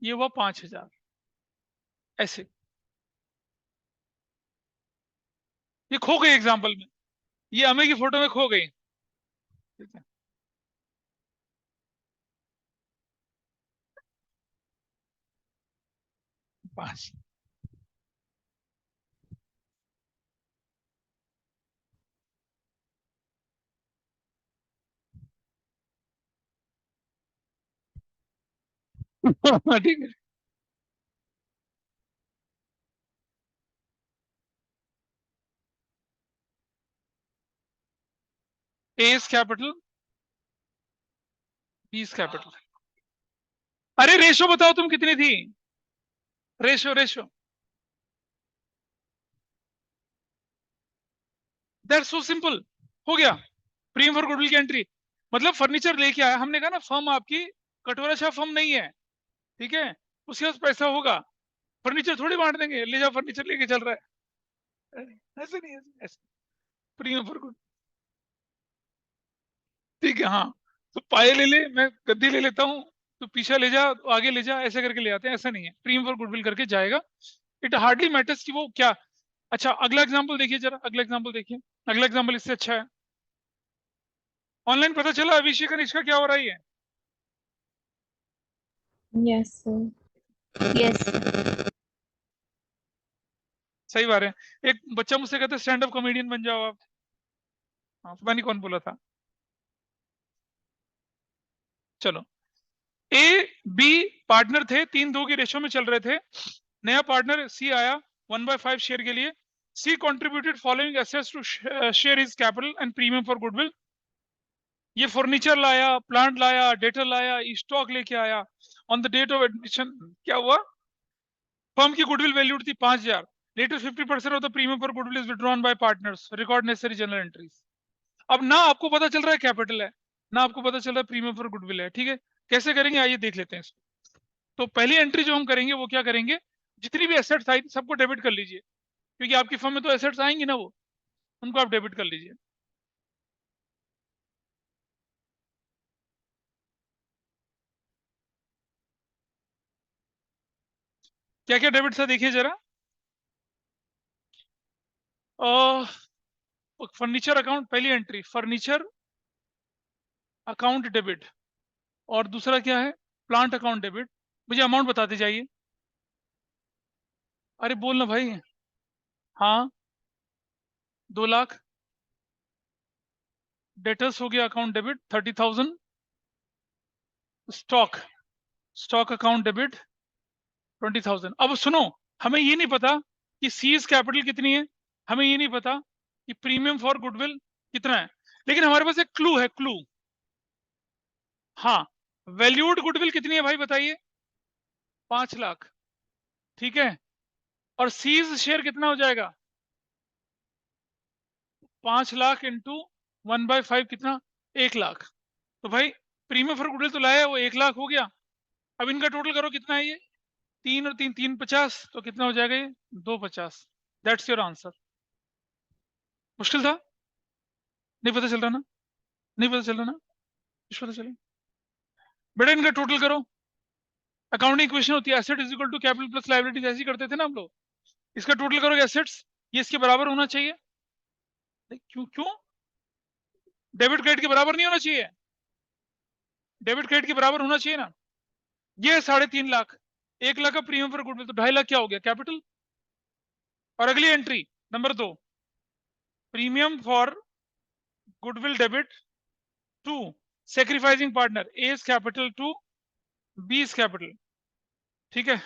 ये हुआ 5,000, ऐसे। ये खो गई एग्जाम्पल में, ये हमें की फोटो में खो गई, ठीक है। पांच। ठीक है, एस कैपिटल, बीस कैपिटल। अरे रेशो बताओ तुम कितनी थी, ratio ratio, that's so simple, हो गया प्रीमियम फॉर गुडविल की एंट्री। मतलब फर्नीचर लेके आया, हमने कहा ना फर्म आपकी कटोरा छाप फर्म नहीं है, ठीक है, उसके पास पैसा होगा, फर्नीचर थोड़ी बांट देंगे, ले जाओ फर्नीचर लेके चल रहा है, ऐसे नहीं, ऐसे प्रीमियम फॉर गुड, ठीक है। हाँ तो पाए ले ले, मैं गद्दी ले लेता हूँ, तो पीछे ले जा, तो आगे ले जा, ऐसे करके ले आते हैं, ऐसा नहीं है, प्रीमियम फॉर गुडविल करके जाएगा। इट हार्डली मैटर्स कि वो क्या। अच्छा अगला एग्जाम्पल देखिए जरा, अगला एग्जाम्पल देखिए, अगला एग्जाम्पल इससे अच्छा है। ऑनलाइन पता चला अभिषेक कनिष्का क्या हो रही है। Yes, sir. Yes, sir. सही बात है। एक बच्चा मुझसे कहता है स्टैंड अप कॉमेडियन बन जाओ आप। हाँ पता नहीं कौन बोला था। चलो, ए बी पार्टनर थे, 3-2 की रेशो में चल रहे थे। नया पार्टनर सी आया 1/5 शेयर के लिए। C contributed following assets to share his capital and premium for goodwill. ये फर्नीचर लाया, प्लांट लाया, डेटा लाया, स्टॉक लेके आया। On the date of admission क्या हुआ, फर्म की गुडविल वैल्यूड थी 5,000। Later 50% of the premium for goodwill is withdrawn by partners, record necessary journal entries. अब ना आपको पता चल रहा है कैपिटल है, ना आपको पता चल रहा है प्रीमियम फॉर गुडविल है, ठीक है। कैसे करेंगे आइए देख लेते हैं इसको। तो पहली एंट्री जो हम करेंगे वो क्या करेंगे, जितनी भी एसेट्स आई थी सबको डेबिट कर लीजिए, क्योंकि आपकी फर्म में तो एसेट्स आएंगी ना, वो उनको आप डेबिट कर लीजिए। क्या क्या डेबिट था देखिए जरा। फर्नीचर अकाउंट पहली एंट्री, फर्नीचर अकाउंट डेबिट। और दूसरा क्या है? Plant account debit. मुझे अमाउंट बताते जाइए। अरे बोलना भाई। हाँ, 2 लाख। डेटर्स हो गया account debit 30,000। Stock, stock account debit 20,000। अब सुनो, हमें ये नहीं पता कि सीज कैपिटल कितनी है, हमें ये नहीं पता कि प्रीमियम फॉर गुडविल कितना है, लेकिन हमारे पास एक क्लू है, क्लू। हाँ, वैल्यूड गुडविल कितनी है भाई बताइए? 5 लाख। ठीक है, और सीज शेयर कितना हो जाएगा? 5 लाख इंटू 1/5 कितना? 1 लाख। तो भाई प्रीमियम फॉर गुडविल तो लाया, वो 1 लाख हो गया। अब इनका टोटल करो कितना है ये? 3 और 3 50, तो कितना हो जाएगा ये? 250। That's your answer. मुश्किल था? नहीं पता चल रहा ना? नहीं पता चल रहा ना? कुछ पता चले? बेटा इनका टोटल करो। अकाउंटिंग इक्वेशन होती है asset is equal to capital plus liabilities, ऐसी करते थे ना हम लोग। इसका टोटल करोगे एसेट्स, ये इसके बराबर होना चाहिए। क्यों क्यों? डेबिट क्रेडिट के बराबर नहीं होना चाहिए? डेबिट क्रेडिट के बराबर होना चाहिए ना। ये 3.5 लाख, 1 लाख का प्रीमियम फॉर गुडविल, तो 2.5 लाख क्या हो गया? कैपिटल। और अगली entry number 2, premium for goodwill debit to sacrificing partner, A is capital to B is capital. ठीक है,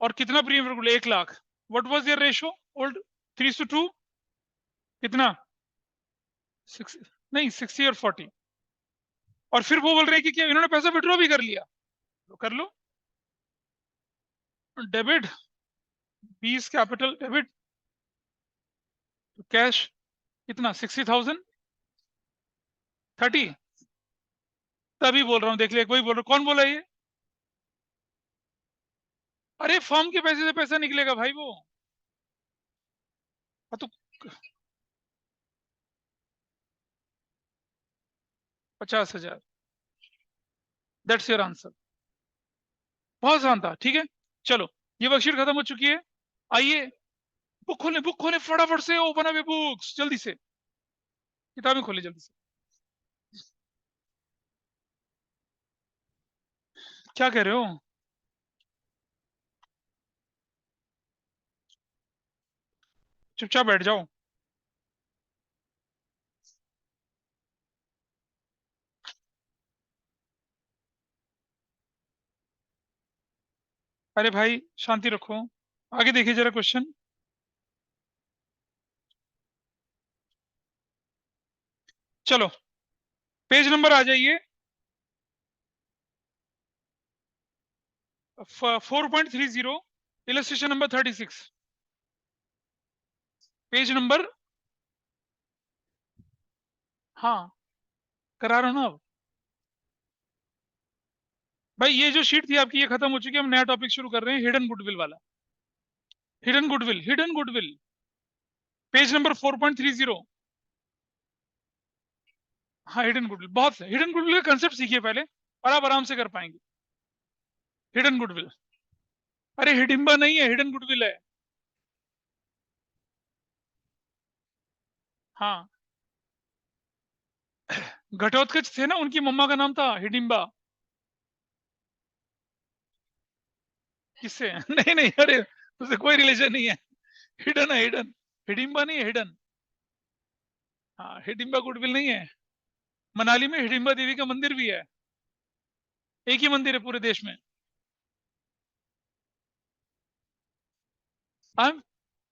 और कितना premium for goodwill? 1 lakh. What was their ratio old? 3:2। कितना? 6, नहीं 60 और 40। और फिर वो बोल रहे हैं कि क्या इन्होंने पैसा विड्रॉ भी कर लिया? तो कर लो। Debit, B's capital debit cash, कितना? 60,000, 30। तभी बोल रहा हूँ, देख ले, कोई बोल रहा, कौन बोला ये? अरे फर्म के पैसे से पैसा निकलेगा भाई वो। हाँ तो 50,000। That's your answer. बहुत आसान था। ठीक है, चलो, ये वर्कशीट खत्म हो चुकी है। आइए, बुक खोलें, बुक खोलें फटाफट से, ओपन अप बुक्स, जल्दी से किताबें खोलें जल्दी से। क्या कह रहे हो? चुपचाप बैठ जाओ। अरे भाई शांति रखो, आगे देखिए जरा क्वेश्चन। चलो, पेज नंबर आ जाइए, 4.30, इलस्ट्रेशन नंबर 36। पेज नंबर, हाँ, करा रहा हूं ना अब। भाई ये जो शीट थी आपकी, ये खत्म हो चुकी है, हम नया टॉपिक शुरू कर रहे हैं, हिडन गुडविल वाला। Hidden goodwill, hidden goodwill, page number 4.30। हाँ, हिडन गुडविल, बहुत हिडन गुडविल का कंसेप्ट सीखिए पहले, और आप आराम से कर पाएंगे। हिडन गुडविल, अरे हिडिंबा नहीं है, हिडन गुडविल है। हाँ, घटोत्कच थे ना, उनकी मम्मा का नाम था हिडिंबा। किससे? नहीं नहीं, अरे उससे कोई रिलेशन नहीं है। हिडन है, हिडन। हिडिंबा नहीं है, हिडन। हाँ, हिडिंबा गुडविल नहीं है। मनाली में हिडिंबा देवी का मंदिर भी है, एक ही मंदिर है पूरे देश में। I am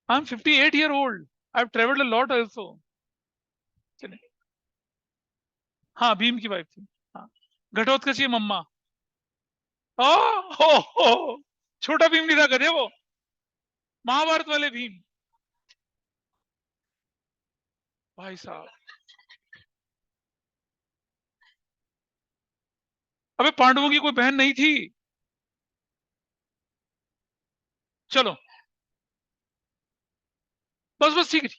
I am 58 year old, I have travelled a lot also. चलिए, हाँ भीम की वाइफ थी। हाँ, घटोत्कच की मम्मा। ओ हो, छोटा भीम नहीं था गधे वो, महाभारत वाले भीम। भाई साहब, अबे पांडवों की कोई बहन नहीं थी। चलो, बस बस ठीक है।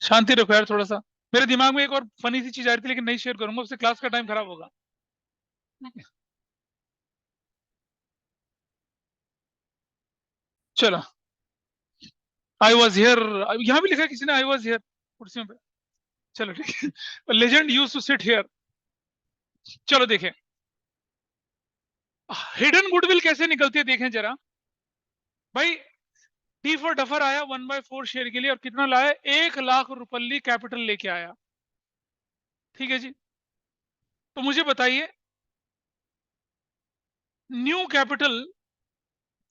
शांति रखो यार थोड़ा सा। मेरे दिमाग में एक और फनी सी चीज आ रही थी लेकिन नहीं शेयर करूंगा, उससे क्लास का टाइम खराब होगा। चलो, आई वॉज हियर, यहाँ भी लिखा है किसी ने आई वॉज हियर कुर्सियों पे। चलो ठीक है। Legend used to sit here. चलो देखें, हिडन गुडविल कैसे निकलती है देखें जरा। भाई, डी फॉर डफर आया 1/4 शेयर के लिए और कितना लाया, 1 लाख रुपये कैपिटल लेके आया। ठीक है जी। तो मुझे बताइए, न्यू कैपिटल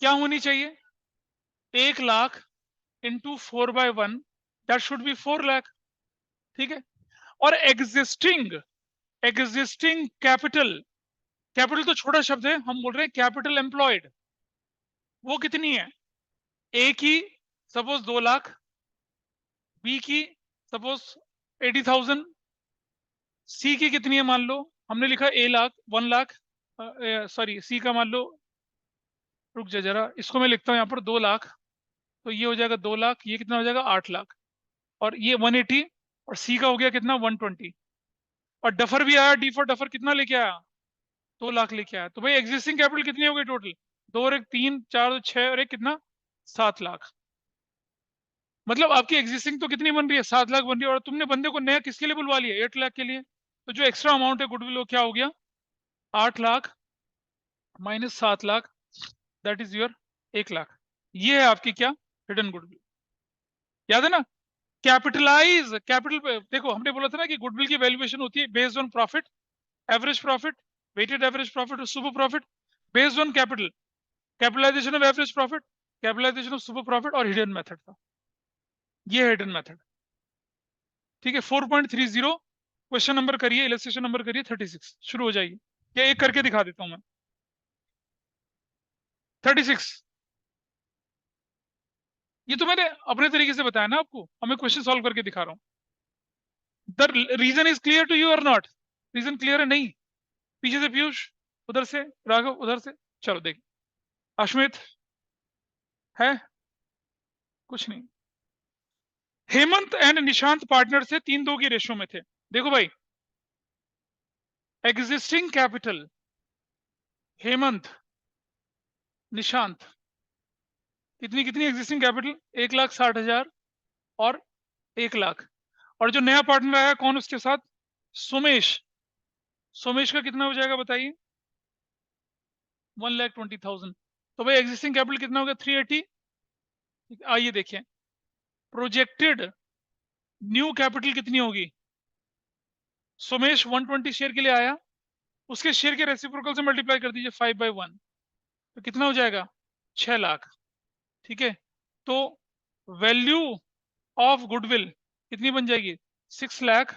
क्या होनी चाहिए, 1 lakh into 4/1, that should be 4 lakh. ठीक है। और एग्जिस्टिंग एग्जिस्टिंग कैपिटल, कैपिटल तो छोटा शब्द है, हम बोल रहे हैं कैपिटल एम्प्लॉयड, वो कितनी है। ए की सपोज 2 लाख, बी की सपोज 80,000, सी की कितनी है मान लो, हमने लिखा ए लाख 1 लाख, सॉरी सी का मान लो, रुक जा जरा, इसको मैं लिखता हूँ यहाँ पर 2 लाख। तो ये हो जाएगा 2 लाख, ये कितना हो जाएगा 8 लाख, और ये 180, और सी का हो गया कितना 120। और डफर भी आया, डी फॉर डफर कितना लेके आया, 2 लाख लेके आया। तो भाई एग्जिस्टिंग कैपिटल कितनी हो गई टोटल, 2 और 1 3, 4 और 6 और एक कितना 7 लाख। मतलब आपकी एग्जिस्टिंग तो कितनी बन रही है, 7 लाख बन रही है, और तुमने बंदे को नया किसके लिए बुलवा लिया, 8 लाख के लिए। तो जो एक्स्ट्रा अमाउंट है गुडविल वो क्या हो गया, 8 lakh minus 7 lakh, that is your 1 lakh. ये है आपकी क्या, हिडन गुडविल। याद है ना। कैपिटलाइज कैपिटल पे देखो, हमने बोला था ना कि गुडविल की वैल्यूएशन होती है based on profit, average profit, weighted average profit और super profit, based on capital, capitalization of average profit, capitalization of super profit और हिडन मेथड था। ये है हिडन मेथड। ठीक है, 4.30। क्वेश्चन नंबर करिए, इलस्ट्रेशन नंबर करिए 36, शुरू हो जाइए। या एक करके दिखा देता हूं मैं। 36, ये तो मैंने अपने तरीके से बताया ना आपको, अब मैं क्वेश्चन सॉल्व करके दिखा रहा हूँ। The reason is clear to you और नॉट, रीजन क्लियर है नहीं। पीछे से पीयूष, उधर से राघव, उधर से। चलो देख, अश्मित है, कुछ नहीं। हेमंत एंड निशांत पार्टनर से 3-2 की रेशो में थे। देखो भाई, एग्जिस्टिंग कैपिटल हेमंत निशांत, कितनी कितनी एग्जिस्टिंग कैपिटल, 1,60,000 और 1 लाख। और जो नया पार्टनर आया कौन उसके साथ, सोमेश। सोमेश का कितना हो जाएगा बताइए, 1,20,000। तो भाई एग्जिस्टिंग कैपिटल कितना हो गया, 380। आइए देखें, प्रोजेक्टेड न्यू कैपिटल कितनी होगी। सोमेश 120 शेयर के लिए आया, उसके शेयर के रेसिप्रोकल से मल्टीप्लाई कर दीजिए 5/1, तो कितना हो जाएगा 6 लाख। ठीक है। तो वैल्यू ऑफ गुडविल कितनी बन जाएगी, 6 लाख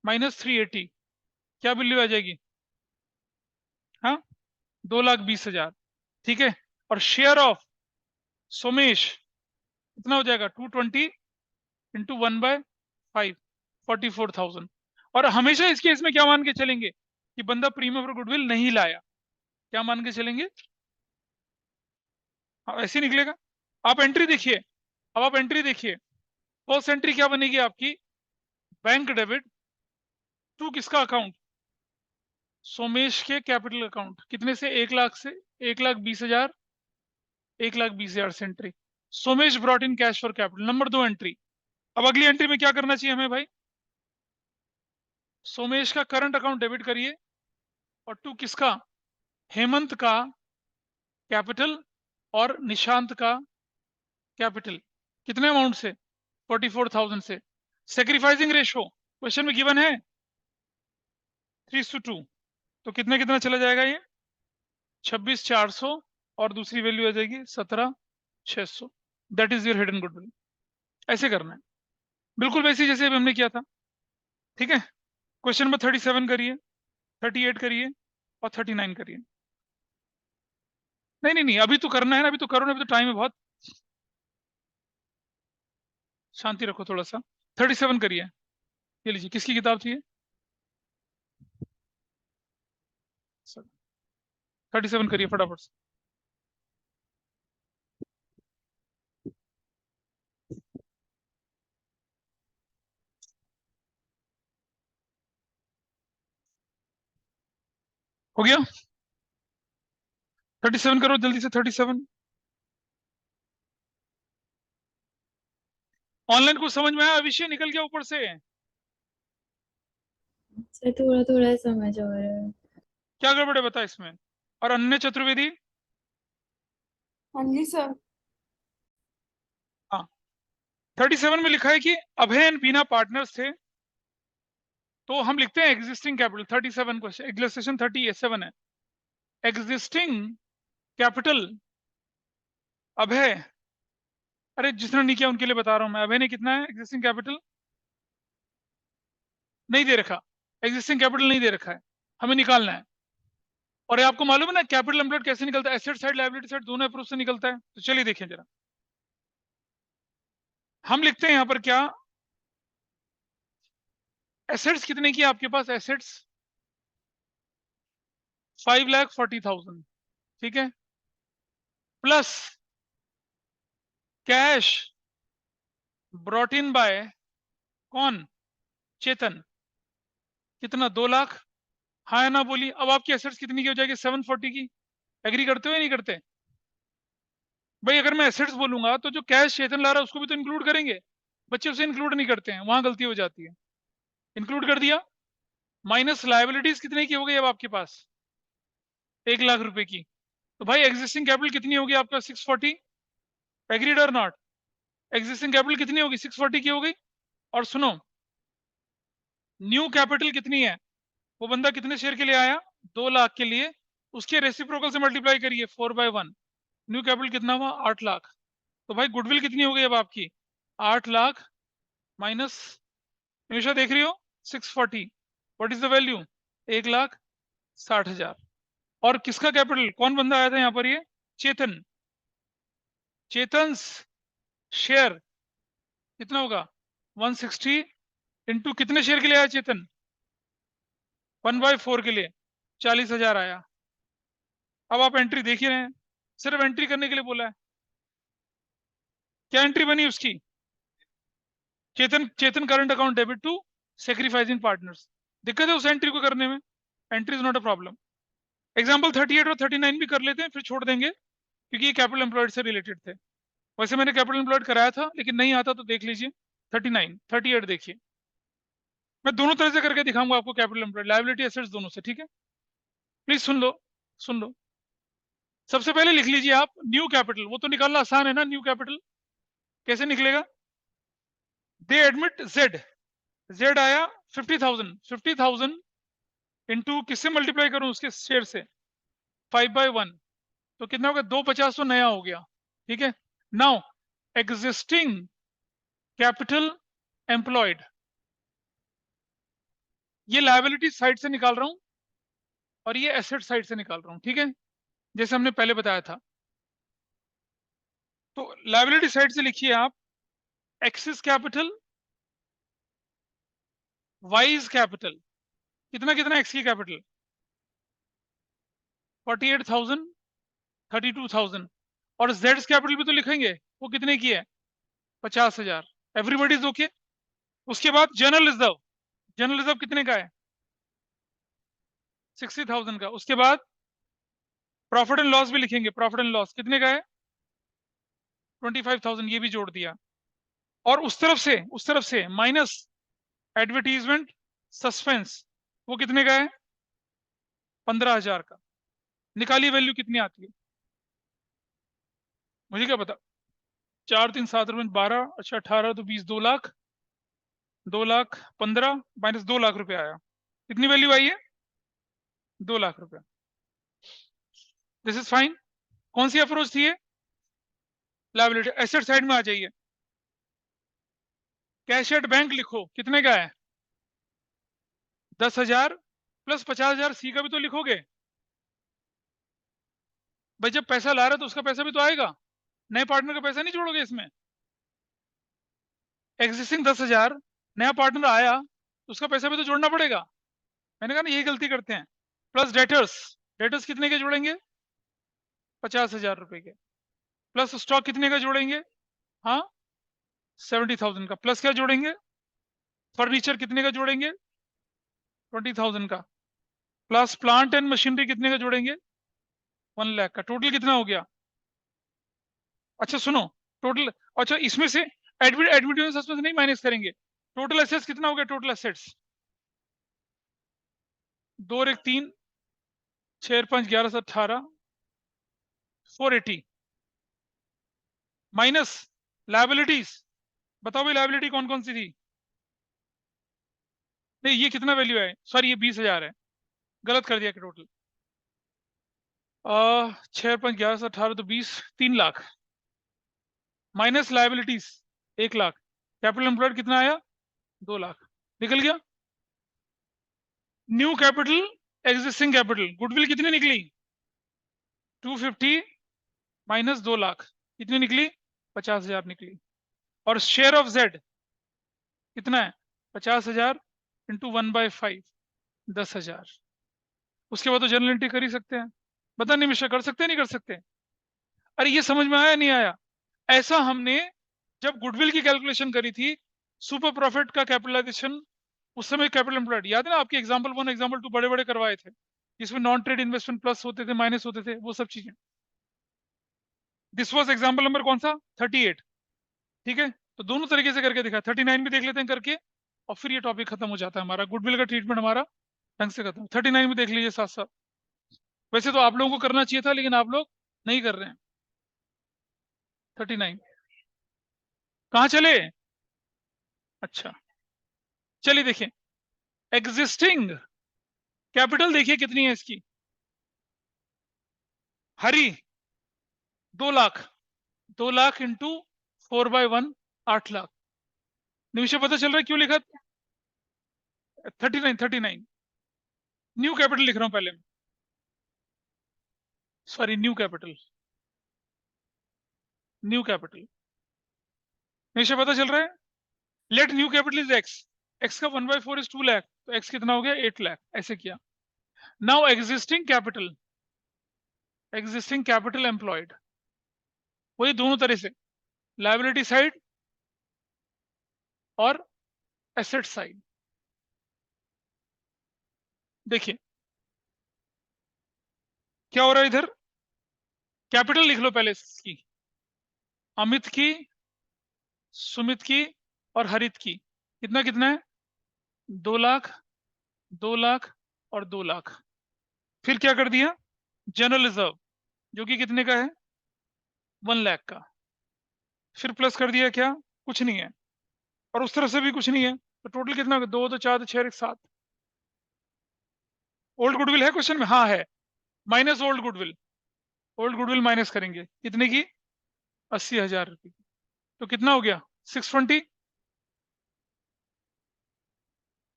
माइनस 380, क्या वैल्यू आ जाएगी, हाँ 2,20,000। ठीक है। और शेयर ऑफ सोमेश कितना हो जाएगा, 220 इंटू 1/5, 44,000। और हमेशा इसके इसमें क्या मान के चलेंगे कि बंदा प्रीमियम और गुडविल नहीं लाया, क्या मान के चलेंगे, हाँ ऐसे ही निकलेगा। आप एंट्री देखिए, अब आप एंट्री देखिए, फर्स्ट एंट्री क्या बनेगी आपकी, बैंक डेबिट टू किसका अकाउंट, सोमेश के कैपिटल अकाउंट, कितने से 1 लाख से, 1,20,000, 1,20,000 से entry. Somesh brought in cash for capital, number 2 entry. अब अगली एंट्री में क्या करना चाहिए हमें भाई, सोमेश का करंट अकाउंट डेबिट करिए, और टू किसका, हेमंत का कैपिटल और निशांत का कैपिटल, कितने अमाउंट से, 44,000 से। सेक्रीफाइसिंग रेशो क्वेश्चन में गिवन है 3:2, तो कितना कितना चला जाएगा ये, 26,400, और दूसरी वैल्यू आ जाएगी 17,600। That is your hidden goodwill. ऐसे करना है, बिल्कुल वैसे ही जैसे अभी हमने किया था। ठीक है। क्वेश्चन नंबर 37 करिए, 38 करिए, और 39 करिए। नहीं नहीं नहीं, अभी तो करना है ना, अभी तो करो ना, अभी तो टाइम है बहुत। शांति रखो थोड़ा सा। 37 करिए, ये लीजिए, किसकी किताब थी ये, 37 करिए फटाफट से। हो गया? 37 करो जल्दी से, 37। ऑनलाइन कुछ समझ में आया? विषय निकल गया ऊपर से। सर थोड़ा थोड़ा समझ आ रहा है। क्या गड़बड़ है बता इसमें? और अन्य चतुर्वेदी? हाँ जी सर। हाँ, 37 में लिखा है कि अभय एंड बीना पार्टनर्स थे, तो हम लिखते हैं एग्जिस्टिंग कैपिटल। 37 क्वेश्चन एग्जिस्टेशन 37 है। एग्जिस्टिंग कैपिटल अभय, अरे जिसने नहीं किया उनके लिए बता रहा हूं मैं, अभय ने कितना है एग्जिस्टिंग कैपिटल? नहीं दे रखा, एग्जिस्टिंग कैपिटल नहीं दे रखा है, हमें निकालना है। और ये आपको मालूम है ना कैपिटल एम्प्लॉयड कैसे निकलता है? एसेट साइड लायबिलिटी साइड दोनों अप्रोच से निकलता है। तो चलिए देखें जरा, हम लिखते हैं यहां पर क्या, एसेट्स कितने की है आपके पास? एसेट्स 5,40,000, ठीक है, plus cash brought in bye कौन? चेतन। कितना? 2 लाख। हाँ या ना बोली। अब आपकी एसेट्स कितनी की हो जाएगी? 740 की। एग्री करते हो या नहीं करते भाई? अगर मैं एसेट्स बोलूंगा तो जो कैश चेतन ला रहा है उसको भी तो इंक्लूड करेंगे, बच्चे उसे इंक्लूड नहीं करते हैं, वहां गलती हो जाती है। इंक्लूड कर दिया, माइनस लायबिलिटीज कितने की हो गई अब आपके पास? 1 लाख रुपए की। तो भाई एग्जिस्टिंग कैपिटल कितनी होगी आपका? 640। एग्रीड और नॉट? एग्जिस्टिंग कैपिटल कितनी होगी? 640 की हो गई। और सुनो, न्यू कैपिटल कितनी है? वो बंदा कितने शेयर के लिए आया? 2 लाख के लिए। उसके रेसिप्रोकल से मल्टीप्लाई करिए 4/1। न्यू कैपिटल कितना हुआ? 8 लाख। तो भाई गुडविल कितनी हो गई अब आपकी? 8 लाख माइनस, हमेशा देख रही हो, 640। What is the value? 1,60,000। और किसका कैपिटल? कौन बंदा आया था यहाँ पर? ये चेतन। चेतन शेयर कितना होगा? 160 इंटू कितने शेयर के लिए आया चेतन? 1/4 के लिए 40,000 आया। अब आप एंट्री देख ही रहे हैं, सिर्फ एंट्री करने के लिए बोला है। क्या एंट्री बनी उसकी? Chetan Chetan current account debit to sacrificing partners. दिक्कत है उस एंट्री को करने में? Entry is not a problem. Example 38 और 39 भी कर लेते हैं, फिर छोड़ देंगे क्योंकि ये कैपिटल एम्प्लॉयड से रिलेटेड थे। वैसे मैंने कैपिटल एम्प्लॉयड कराया था, लेकिन नहीं आता तो देख लीजिए। 39 38 देखिए, मैं दोनों तरह से करके दिखाऊंगा आपको, कैपिटल एम्प्लॉयड लायबिलिटी एसेट्स दोनों से, ठीक है? प्लीज सुन लो, सुन लो। सबसे पहले लिख लीजिए आप न्यू कैपिटल, वो तो निकालना आसान है ना न्यू कैपिटल। कैसे निकलेगा? दे एडमिट जेड, जेड आया 50,000। 50,000 इंटू किससे मल्टीप्लाई करूं? उसके शेयर से, 5/1। तो कितना होगा? 250 तो नया हो गया, ठीक है। नाउ एग्जिस्टिंग कैपिटल एम्प्लॉयड, ये लायबिलिटी साइड से निकाल रहा हूं और ये एसेट साइड से निकाल रहा हूं, ठीक है, जैसे हमने पहले बताया था। तो लायबिलिटी साइड से लिखिए आप एक्सिस कैपिटल, वाइज कैपिटल। कितना कितना एक्स की कैपिटल? 48,000, 32,000। और जेड्स कैपिटल भी तो लिखेंगे, वो कितने की है? 50,000। Everybody is okay. उसके बाद जनरल रिजर्व, जनरल रिजर्व कितने का है? 60,000 का। उसके बाद प्रॉफिट एंड लॉस भी लिखेंगे, प्रॉफिट एंड लॉस कितने का है? 25,000, ये भी जोड़ दिया। और उस तरफ से माइनस एडवर्टीजमेंट सस्पेंस, वो कितने का है? 15,000 का। निकालिए वैल्यू कितनी आती है, मुझे क्या पता। 4 3 7 12, अच्छा 18 तो 20, 2 लाख। 2,15,000 माइनस 2 लाख रुपए आया। कितनी वैल्यू आई है? 2 लाख रुपए। This is fine. कौन सी अप्रोच थी ये? लायबिलिटी। एसेट साइड में आ जाइए, कैश एट बैंक लिखो, कितने का है? 10,000 प्लस 50,000 सी का भी तो लिखोगे भाई। जब पैसा ला रहे हो तो उसका पैसा भी तो आएगा, नए पार्टनर का पैसा नहीं जोड़ोगे इसमें। एग्जिस्टिंग 10,000, नया पार्टनर आया तो उसका पैसा भी तो जोड़ना पड़ेगा। मैंने कहा ना यही गलती करते हैं। प्लस डेटर्स, डेटर्स कितने के जोड़ेंगे? 50,000 रुपए के। प्लस स्टॉक कितने का जोड़ेंगे? हाँ, 70,000 का। प्लस क्या जोड़ेंगे? फर्नीचर कितने का जोड़ेंगे? 20,000 का। प्लस प्लांट एंड मशीनरी कितने का जोड़ेंगे? 1 लाख का। टोटल कितना हो गया? अच्छा सुनो, टोटल, अच्छा इसमें से एडवर्टाइजमेंट नहीं माइनस करेंगे। टोटल एसेट्स कितना हो गया? टोटल एसेट्स 2 और 1 3, 6 और 5 11 से 18, 480 माइनस लायबिलिटीज। बताओ भाई लायबिलिटी कौन कौन सी थी? नहीं ये कितना वैल्यू है? सॉरी ये 20,000 है, गलत कर दिया कि टोटल। 6 5 11 से 18 तो 20, 3 lakh minus liabilities 1 lakh. Capital employed कितना आया? 2 लाख। निकल गया। New capital, existing capital, goodwill कितनी निकली? 250 माइनस 2 लाख, कितनी निकली? 50,000 निकली। और शेयर ऑफ जेड कितना है? 50,000 इंटू 1/5, 10,000। उसके बाद तो जनरल एंट्री कर ही सकते हैं। बता नहीं मिश्रा, कर सकते हैं नहीं कर सकते? अरे ये समझ में आया नहीं आया? ऐसा हमने जब गुडविल की कैलकुलेशन करी थी, सुपर प्रॉफिट का कैपिटलाइजेशन, उस समय कैपिटल एम्प्लॉयड याद है ना आपके? एग्जांपल 1 एग्जांपल 2 बड़े बड़े करवाए थे, जिसमें नॉन ट्रेड इन्वेस्टमेंट प्लस होते थे माइनस होते थे, वो सब चीजें। दिस वाज एग्जांपल नंबर कौन सा? 38। ठीक है, तो दोनों तरीके से करके दिखा। 39 भी देख लेते हैं करके, और फिर ये टॉपिक खत्म हो जाता है हमारा, गुडविल का ट्रीटमेंट हमारा ढंग से खत्म। 39 भी देख लीजिए साथ साथ। वैसे तो आप लोगों को करना चाहिए था, लेकिन आप लोग नहीं कर रहे हैं। 39 कहाँ चले? अच्छा चलिए देखिए, एग्जिस्टिंग कैपिटल देखिए कितनी है इसकी। हरी 2 लाख, 2 लाख इंटू 4/1, 8 लाख। निमिषा पता चल रहा है क्यों लिखा? 39 न्यू कैपिटल लिख रहा हूं पहले, sorry new capital, new capital. Nimisha पता चल रहा है? Let new capital is X, X का 1/4 इज 2 लाख, तो एक्स कितना हो गया? 8 लाख। ऐसे किया। Now existing capital, existing capital employed, वही दोनों तरह से, लायबिलिटी साइड और एसेट साइड। देखिए क्या हो रहा है इधर, कैपिटल लिख लो पहले इसकी, अमित की, सुमित की और हरित की। कितना कितना है? 2 लाख, 2 लाख और 2 लाख। फिर क्या कर दिया? जनरल रिजर्व, जो कि कितने का है? 1 लाख का। फिर प्लस कर दिया क्या? कुछ नहीं है, और उस तरफ से भी कुछ नहीं है, तो टोटल कितना होगा? 2 तो 4 तो 6 7। ओल्ड गुडविल है क्वेश्चन में? हाँ है। Minus old goodwill, old goodwill minus करेंगे कितने की? 80,000 रुपये की। तो कितना हो गया? 620।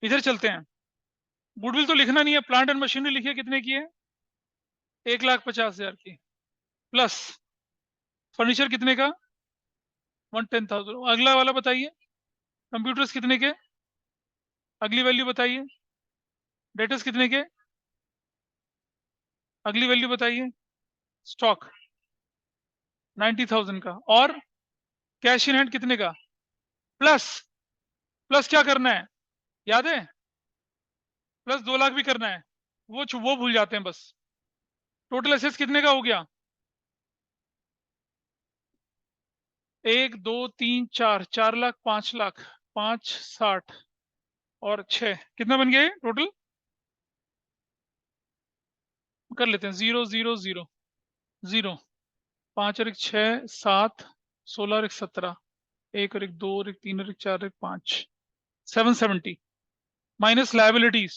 इधर चलते हैं, गुडविल तो लिखना नहीं है, प्लांट एंड मशीनरी लिखिए कितने की है? 1,50,000 की। प्लस फर्नीचर कितने का? 110,000। अगला वाला बताइए, कंप्यूटर्स कितने के? अगली वैल्यू बताइए। डेटर्स कितने के? अगली वैल्यू बताइए। स्टॉक 90,000 का। और कैश इन हैंड कितने का? प्लस, प्लस क्या करना है याद है? प्लस 2 लाख भी करना है, वो भूल जाते हैं बस। टोटल एसेट्स कितने का हो गया? 1 2 3 4, 4 लाख, 5 लाख, 5 60 और 6, कितना बन गया ये टोटल? कर लेते हैं, 0 0 0 0, 5 और 1 6 7, 16 और 1 17, 1 और 1 2 और 1 3 और 1 4 और 1 5, 770 माइनस लायबिलिटीज।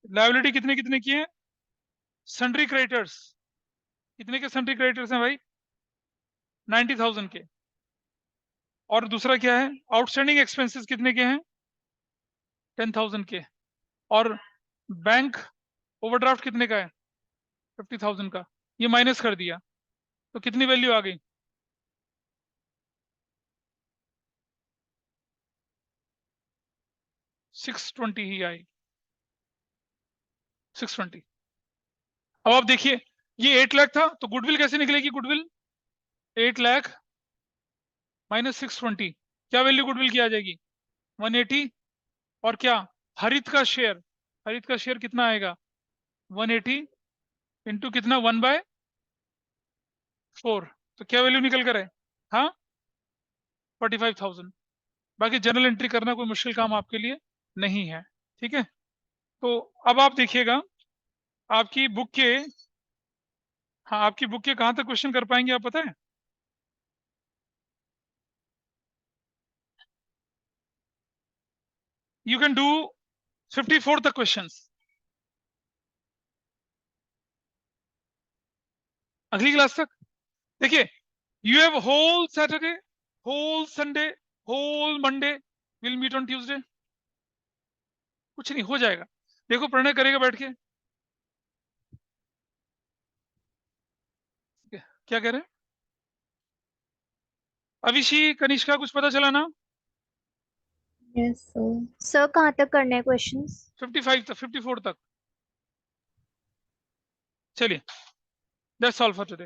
लायबिलिटी कितने कितने की है? सन्ड्री क्रेडिटर्स कितने के? सन्ड्री क्रेडिटर्स हैं भाई 90,000 के। और दूसरा क्या है? आउटस्टैंडिंग एक्सपेंसेस कितने के हैं? 10,000 के। और बैंक ओवरड्राफ्ट कितने का है? 50,000 का। ये माइनस कर दिया, तो कितनी वैल्यू आ गई? 620 ही आई, 620। अब आप देखिए, ये 8 लाख था, तो गुडविल कैसे निकलेगी? गुडविल 8 लाख माइनस 620, क्या वैल्यू गुडविल की आ जाएगी? 180। और क्या? हरित का शेयर, हरित का शेयर कितना आएगा 180 इंटू कितना 1/4, तो क्या वैल्यू निकल कर है हाँ 45,000। बाकी जनरल एंट्री करना कोई मुश्किल काम आपके लिए नहीं है, ठीक है। तो अब आप देखिएगा आपकी बुक के, हाँ आपकी बुक के कहां तक क्वेश्चन कर पाएंगे आप पता है? यू कैन डू 54 तक क्वेश्चंस अगली क्लास तक। देखिए you have whole Saturday, whole Sunday, whole Monday, will meet on Tuesday. कुछ नहीं हो जाएगा, देखो प्रणय करेगा बैठ के। क्या कह रहे हैं अभिषी कनिष्का, कुछ पता चला ना? Yes sir. सर कहाँ तक करने हैं क्वेश्चंस? 55 तक, 54 तक। चलिए दैट्स ऑल फॉर टुडे।